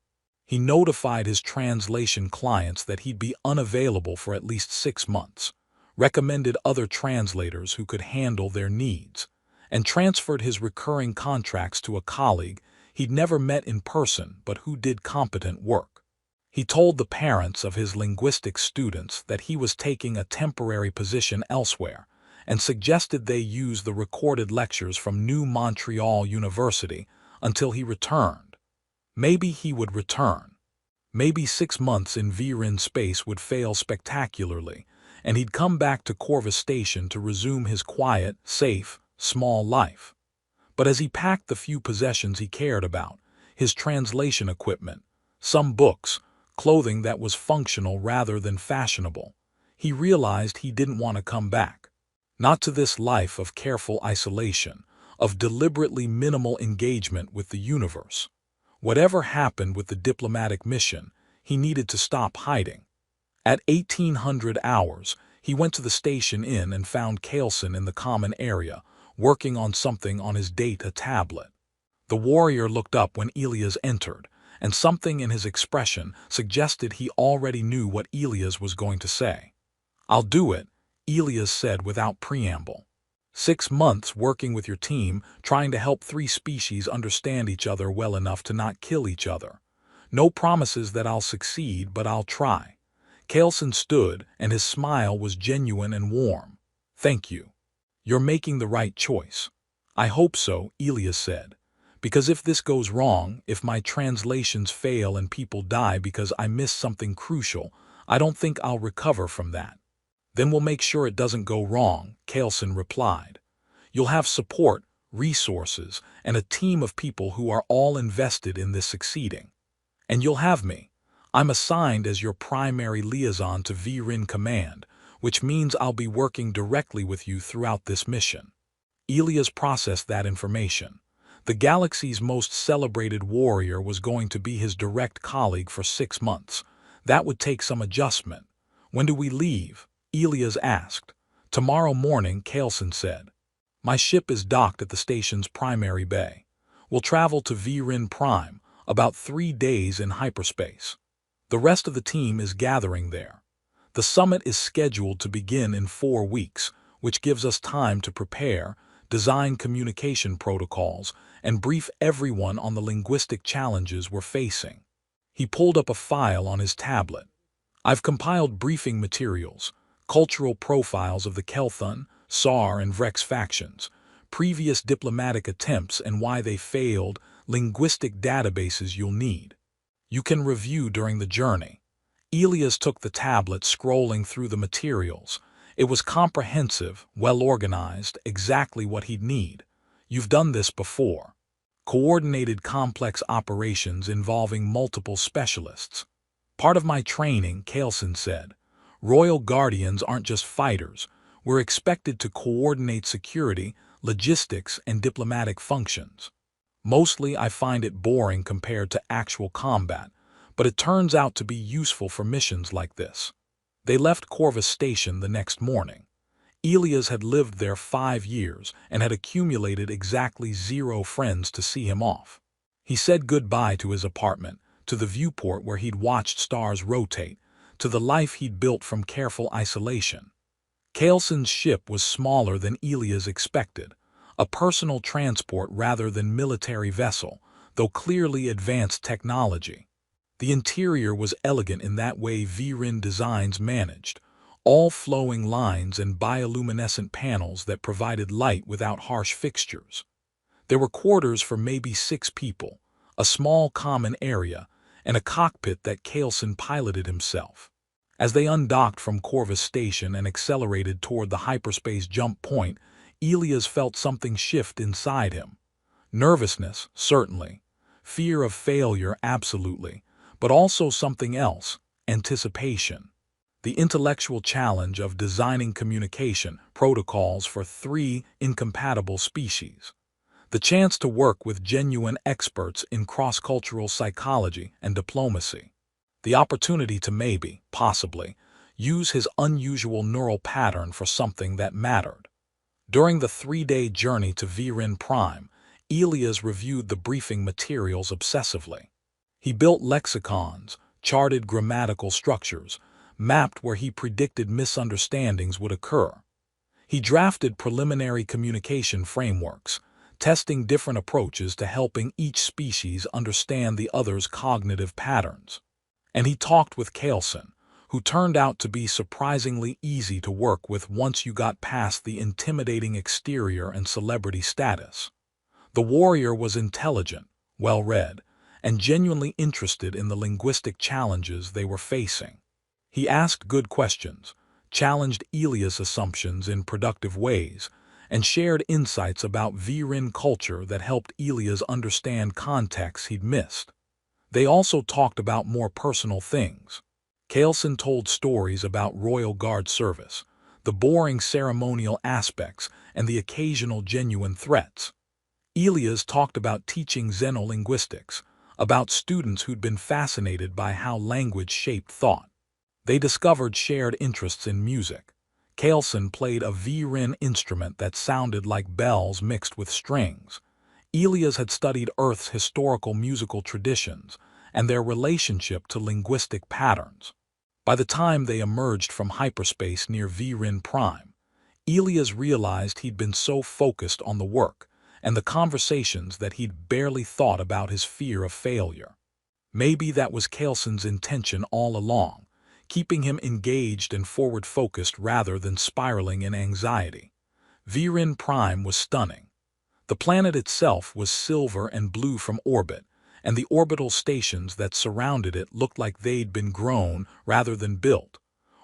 He notified his translation clients that he'd be unavailable for at least 6 months, recommended other translators who could handle their needs, and transferred his recurring contracts to a colleague he'd never met in person but who did competent work. He told the parents of his linguistics students that he was taking a temporary position elsewhere, and suggested they use the recorded lectures from New Montreal University until he returned. Maybe he would return. Maybe 6 months in Viren space would fail spectacularly, and he'd come back to Corvus Station to resume his quiet, safe, small life. But as he packed the few possessions he cared about, his translation equipment, some books, clothing that was functional rather than fashionable, he realized he didn't want to come back. Not to this life of careful isolation, of deliberately minimal engagement with the universe. Whatever happened with the diplomatic mission, he needed to stop hiding. At 1800 hours, he went to the station inn and found Kaleson in the common area, working on something on his data tablet. The warrior looked up when Elias entered, and something in his expression suggested he already knew what Elias was going to say. "I'll do it," Elias said without preamble. 6 months working with your team, trying to help 3 species understand each other well enough to not kill each other. No promises that I'll succeed, but I'll try. Kaleson stood, and his smile was genuine and warm. "Thank you. You're making the right choice." "I hope so," Elias said. "Because if this goes wrong, if my translations fail and people die because I missed something crucial, I don't think I'll recover from that." "Then we'll make sure it doesn't go wrong," Kaleson replied. "You'll have support, resources, and a team of people who are all invested in this succeeding. And you'll have me. I'm assigned as your primary liaison to Viren Command, which means I'll be working directly with you throughout this mission." Elias processed that information. The galaxy's most celebrated warrior was going to be his direct colleague for 6 months. That would take some adjustment. "When do we leave?" Elias asked. "Tomorrow morning," Kaleson said. "My ship is docked at the station's primary bay. We'll travel to Viren Prime, about 3 days in hyperspace. The rest of the team is gathering there. The summit is scheduled to begin in 4 weeks, which gives us time to prepare, design communication protocols, and brief everyone on the linguistic challenges we're facing." He pulled up a file on his tablet. "I've compiled briefing materials, cultural profiles of the Kelthun, Sar, and Vrex factions, previous diplomatic attempts and why they failed, linguistic databases you'll need. You can review during the journey." Elias took the tablet, scrolling through the materials. It was comprehensive, well organized, exactly what he'd need. "You've done this before." coordinated complex operations involving multiple specialists. Part of my training, Kaleson said. Royal Guardians aren't just fighters. We're expected to coordinate security, logistics, and diplomatic functions. Mostly I find it boring compared to actual combat, but it turns out to be useful for missions like this. They left Corvus Station the next morning. Elias had lived there 5 years and had accumulated exactly 0 friends to see him off. He said goodbye to his apartment, to the viewport where he'd watched stars rotate, to the life he'd built from careful isolation. Kaleson's ship was smaller than Elias expected, a personal transport rather than military vessel, though clearly advanced technology. The interior was elegant in that way Viren Designs managed, all flowing lines and bioluminescent panels that provided light without harsh fixtures. There were quarters for maybe 6 people, a small common area, and a cockpit that Kaleson piloted himself. As they undocked from Corvus Station and accelerated toward the hyperspace jump point, Elias felt something shift inside him. Nervousness, certainly. Fear of failure, absolutely. But also something else, anticipation. The intellectual challenge of designing communication protocols for 3 incompatible species. The chance to work with genuine experts in cross-cultural psychology and diplomacy. The opportunity to maybe, possibly, use his unusual neural pattern for something that mattered. During the 3-day journey to Viren Prime, Elias reviewed the briefing materials obsessively. He built lexicons, charted grammatical structures, mapped where he predicted misunderstandings would occur. He drafted preliminary communication frameworks, testing different approaches to helping each species understand the other's cognitive patterns. And he talked with Kaleson, who turned out to be surprisingly easy to work with once you got past the intimidating exterior and celebrity status. The warrior was intelligent, well-read, and genuinely interested in the linguistic challenges they were facing. He asked good questions, challenged Elias' assumptions in productive ways, and shared insights about Viren culture that helped Elias understand contexts he'd missed. They also talked about more personal things. Kaleson told stories about Royal Guard service, the boring ceremonial aspects, and the occasional genuine threats. Elias talked about teaching xenolinguistics, about students who'd been fascinated by how language shaped thought. They discovered shared interests in music. Kaleson played a Viren instrument that sounded like bells mixed with strings. Elias had studied Earth's historical musical traditions and their relationship to linguistic patterns. By the time they emerged from hyperspace near Viren Prime, Elias realized he'd been so focused on the work and the conversations that he'd barely thought about his fear of failure. Maybe that was Kaleson's intention all along, keeping him engaged and forward-focused rather than spiraling in anxiety. Viren Prime was stunning. The planet itself was silver and blue from orbit, and the orbital stations that surrounded it looked like they'd been grown rather than built,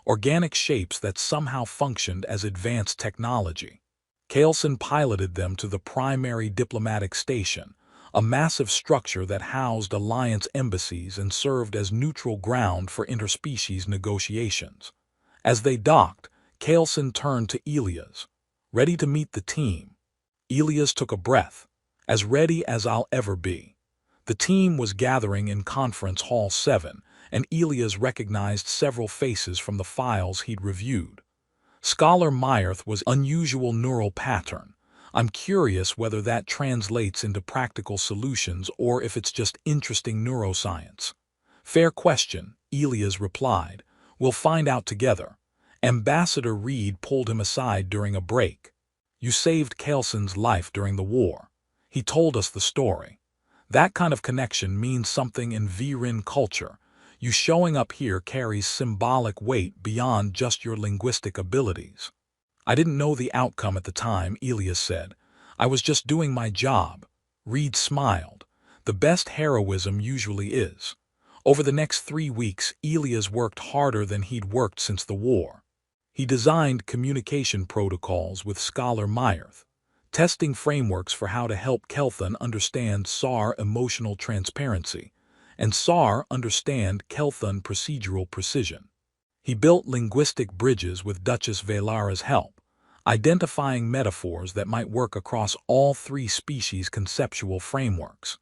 organic shapes that somehow functioned as advanced technology. Kaleson piloted them to the primary diplomatic station, a massive structure that housed alliance embassies and served as neutral ground for interspecies negotiations. As they docked, Kaleson turned to Elias, ready to meet the team. Elias took a breath, as ready as I'll ever be. The team was gathering in Conference Hall 7, and Elias recognized several faces from the files he'd reviewed. Scholar Meyerth was unusual neural pattern. I'm curious whether that translates into practical solutions or if it's just interesting neuroscience. Fair question, Elias replied. We'll find out together. Ambassador Reed pulled him aside during a break. You saved Kaleson's life during the war. He told us the story. That kind of connection means something in Viren culture. You showing up here carries symbolic weight beyond just your linguistic abilities. I didn't know the outcome at the time, Elias said. I was just doing my job. Reed smiled. The best heroism usually is. Over the next 3 weeks, Elias worked harder than he'd worked since the war. He designed communication protocols with Scholar Meyerth, testing frameworks for how to help Kelthon understand SAR emotional transparency, and SAR understand Kelthon procedural precision. He built linguistic bridges with Duchess Velara's help, identifying metaphors that might work across all three species' conceptual frameworks.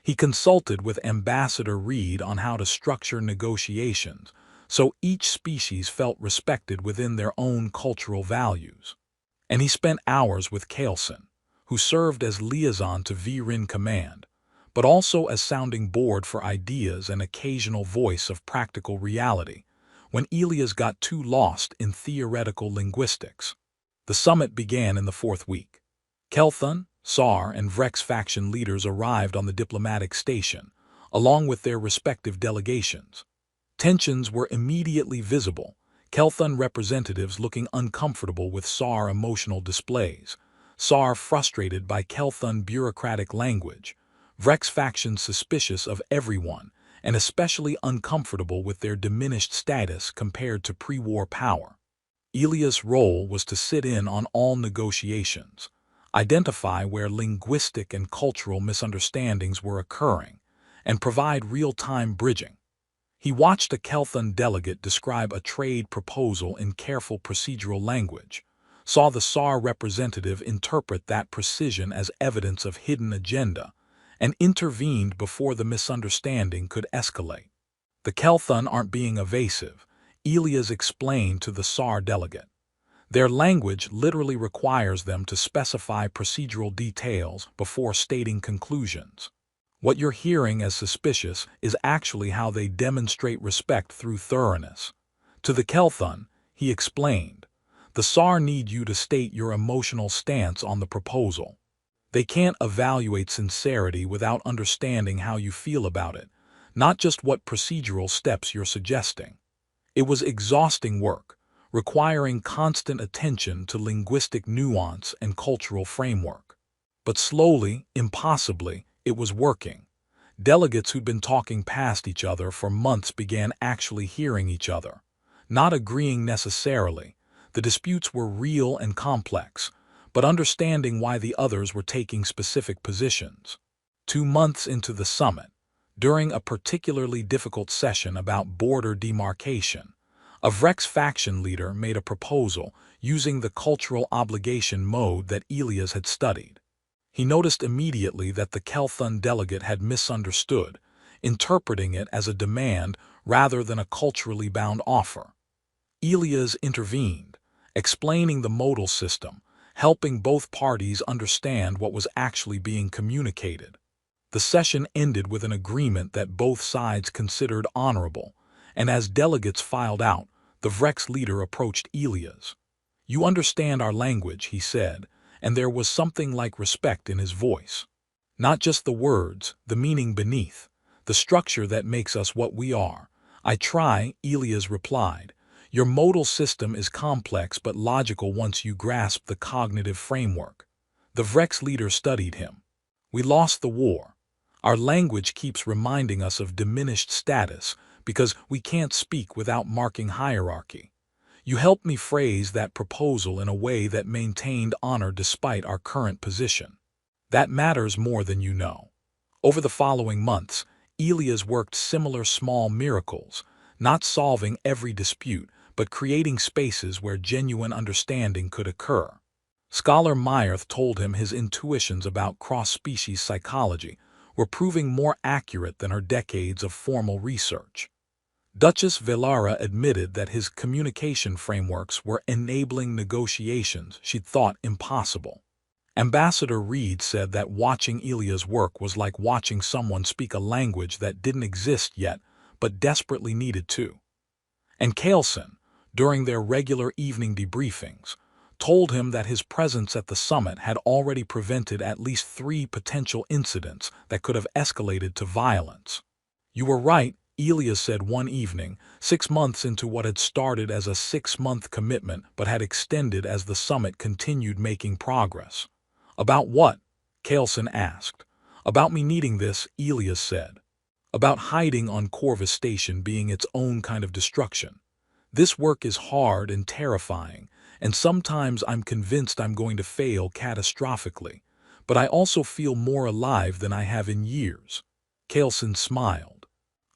He consulted with Ambassador Reed on how to structure negotiations, so each species felt respected within their own cultural values. And he spent hours with Kelson, who served as liaison to VRIN Command, but also as sounding board for ideas and occasional voice of practical reality, when Elias got too lost in theoretical linguistics. The summit began in the fourth week. Kelthon, SAR, and Vrex faction leaders arrived on the diplomatic station, along with their respective delegations. Tensions were immediately visible, Kelthon representatives looking uncomfortable with SAR emotional displays, SAR frustrated by Kelthon bureaucratic language, Vrex faction suspicious of everyone, and especially uncomfortable with their diminished status compared to pre-war power. Elias' role was to sit in on all negotiations, identify where linguistic and cultural misunderstandings were occurring, and provide real-time bridging. He watched a Kelthon delegate describe a trade proposal in careful procedural language, saw the SAR representative interpret that precision as evidence of hidden agenda, and intervened before the misunderstanding could escalate. The Kelthon aren't being evasive, Elias explained to the SAR delegate. Their language literally requires them to specify procedural details before stating conclusions. What you're hearing as suspicious is actually how they demonstrate respect through thoroughness. To the Kelthon, he explained, the SAR need you to state your emotional stance on the proposal. They can't evaluate sincerity without understanding how you feel about it, not just what procedural steps you're suggesting. It was exhausting work, requiring constant attention to linguistic nuance and cultural framework. But slowly, impossibly, it was working. Delegates who'd been talking past each other for months began actually hearing each other. Not agreeing necessarily, the disputes were real and complex, but understanding why the others were taking specific positions. 2 months into the summit, during a particularly difficult session about border demarcation, a Vrex faction leader made a proposal using the cultural obligation mode that Elias had studied. He noticed immediately that the Kelthon delegate had misunderstood, interpreting it as a demand rather than a culturally bound offer. Elias intervened, explaining the modal system, helping both parties understand what was actually being communicated. The session ended with an agreement that both sides considered honorable, and as delegates filed out, the Vrex leader approached Elias. "You understand our language," he said, and there was something like respect in his voice. "Not just the words, the meaning beneath, the structure that makes us what we are." "I try," Elias replied. "Your modal system is complex but logical once you grasp the cognitive framework." The Vrex leader studied him. "We lost the war. Our language keeps reminding us of diminished status because we can't speak without marking hierarchy. You helped me phrase that proposal in a way that maintained honor despite our current position. That matters more than you know." Over the following months, Elias worked similar small miracles, not solving every dispute, but creating spaces where genuine understanding could occur. Scholar Meyerth told him his intuitions about cross-species psychology were proving more accurate than her decades of formal research. Duchess Velara admitted that his communication frameworks were enabling negotiations she'd thought impossible. Ambassador Reed said that watching Elias work was like watching someone speak a language that didn't exist yet but desperately needed to. And Kelson, during their regular evening debriefings, told him that his presence at the summit had already prevented at least 3 potential incidents that could have escalated to violence. "You were right," Elias said one evening, 6 months into what had started as a 6-month commitment but had extended as the summit continued making progress. "About what?" Kelson asked. "About me needing this," Elias said. "About hiding on Corvus Station being its own kind of destruction. This work is hard and terrifying, and sometimes I'm convinced I'm going to fail catastrophically, but I also feel more alive than I have in years." Kaleson smiled.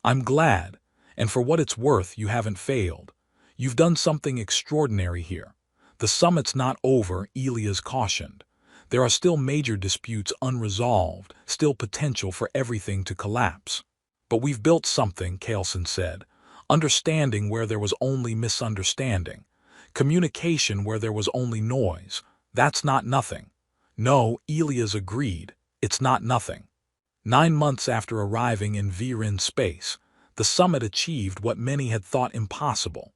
"I'm glad, and for what it's worth, you haven't failed. You've done something extraordinary here. The summit's not over," Elias cautioned. "There are still major disputes unresolved, still potential for everything to collapse." "But we've built something," Kaleson said. "Understanding where there was only misunderstanding. Communication where there was only noise. That's not nothing." "No," Elias agreed, "it's not nothing." 9 months after arriving in Virin space, the summit achieved what many had thought impossible: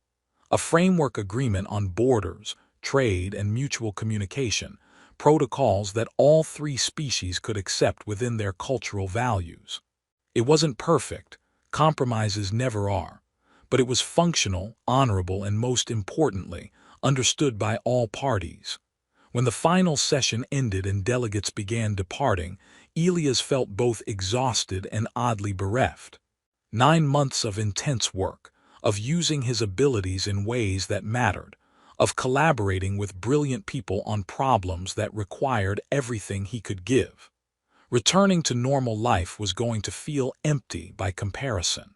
a framework agreement on borders, trade, and mutual communication, protocols that all three species could accept within their cultural values. It wasn't perfect, compromises never are, but it was functional, honorable, and most importantly, understood by all parties. When the final session ended and delegates began departing, Elias felt both exhausted and oddly bereft. 9 months of intense work, of using his abilities in ways that mattered, of collaborating with brilliant people on problems that required everything he could give. Returning to normal life was going to feel empty by comparison.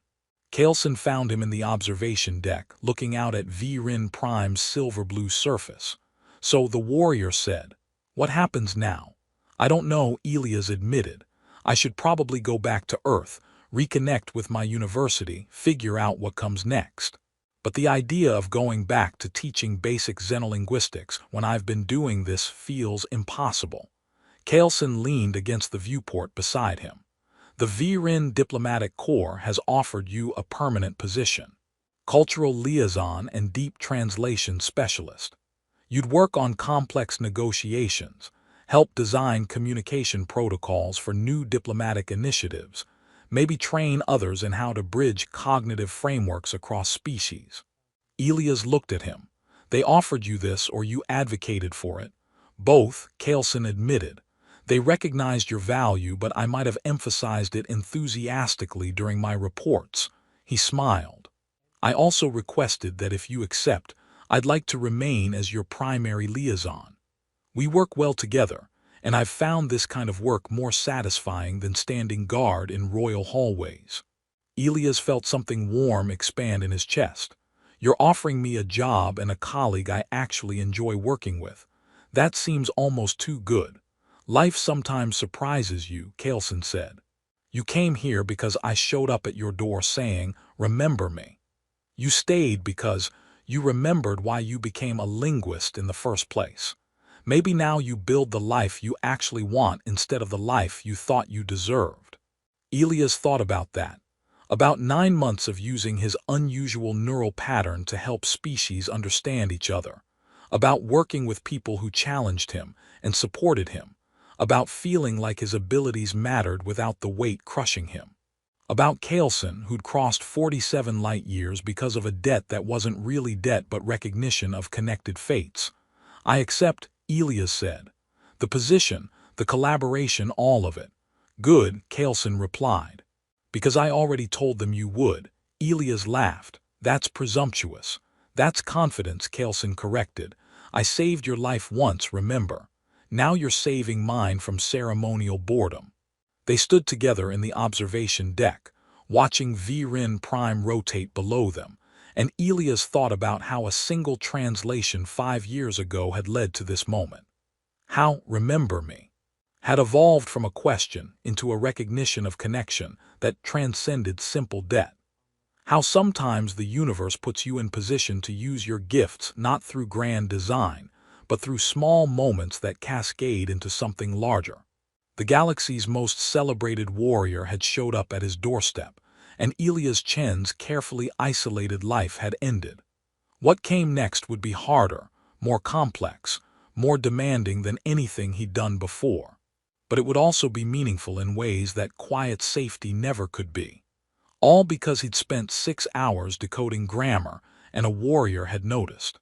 Kaleson found him in the observation deck, looking out at Virin Prime's silver-blue surface. "So," the warrior said, "what happens now?" "I don't know," Elias admitted. "I should probably go back to Earth, reconnect with my university, figure out what comes next. But the idea of going back to teaching basic xenolinguistics when I've been doing this feels impossible." Kaleson leaned against the viewport beside him. "The Virin Diplomatic Corps has offered you a permanent position. Cultural liaison and deep translation specialist. You'd work on complex negotiations, help design communication protocols for new diplomatic initiatives, maybe train others in how to bridge cognitive frameworks across species." Elias looked at him. "They offered you this or you advocated for it?" "Both," Kaleson admitted. "They recognized your value, but I might have emphasized it enthusiastically during my reports." He smiled. "I also requested that if you accept, I'd like to remain as your primary liaison. We work well together, and I've found this kind of work more satisfying than standing guard in royal hallways." Elias felt something warm expand in his chest. "You're offering me a job and a colleague I actually enjoy working with. That seems almost too good." "Life sometimes surprises you," Kaleson said. "You came here because I showed up at your door saying, 'Remember me.' You stayed because you remembered why you became a linguist in the first place. Maybe now you build the life you actually want instead of the life you thought you deserved." Elias thought about that. About 9 months of using his unusual neural pattern to help species understand each other. About working with people who challenged him and supported him. About feeling like his abilities mattered without the weight crushing him. About Kaleson, who'd crossed 47 light years because of a debt that wasn't really debt but recognition of connected fates. "I accept," Elias said. "The position, the collaboration, all of it." "Good," Kaleson replied. "Because I already told them you would." Elias laughed. "That's presumptuous." "That's confidence," Kaleson corrected. "I saved your life once, remember. Now you're saving mine from ceremonial boredom." They stood together in the observation deck, watching Virin Prime rotate below them, and Elias thought about how a single translation 5 years ago had led to this moment. How "remember me" had evolved from a question into a recognition of connection that transcended simple debt. How sometimes the universe puts you in position to use your gifts not through grand design, but through small moments that cascade into something larger. The galaxy's most celebrated warrior had showed up at his doorstep, and Elias Chen's carefully isolated life had ended. What came next would be harder, more complex, more demanding than anything he'd done before. But it would also be meaningful in ways that quiet safety never could be. All because he'd spent 6 hours decoding grammar, and a warrior had noticed.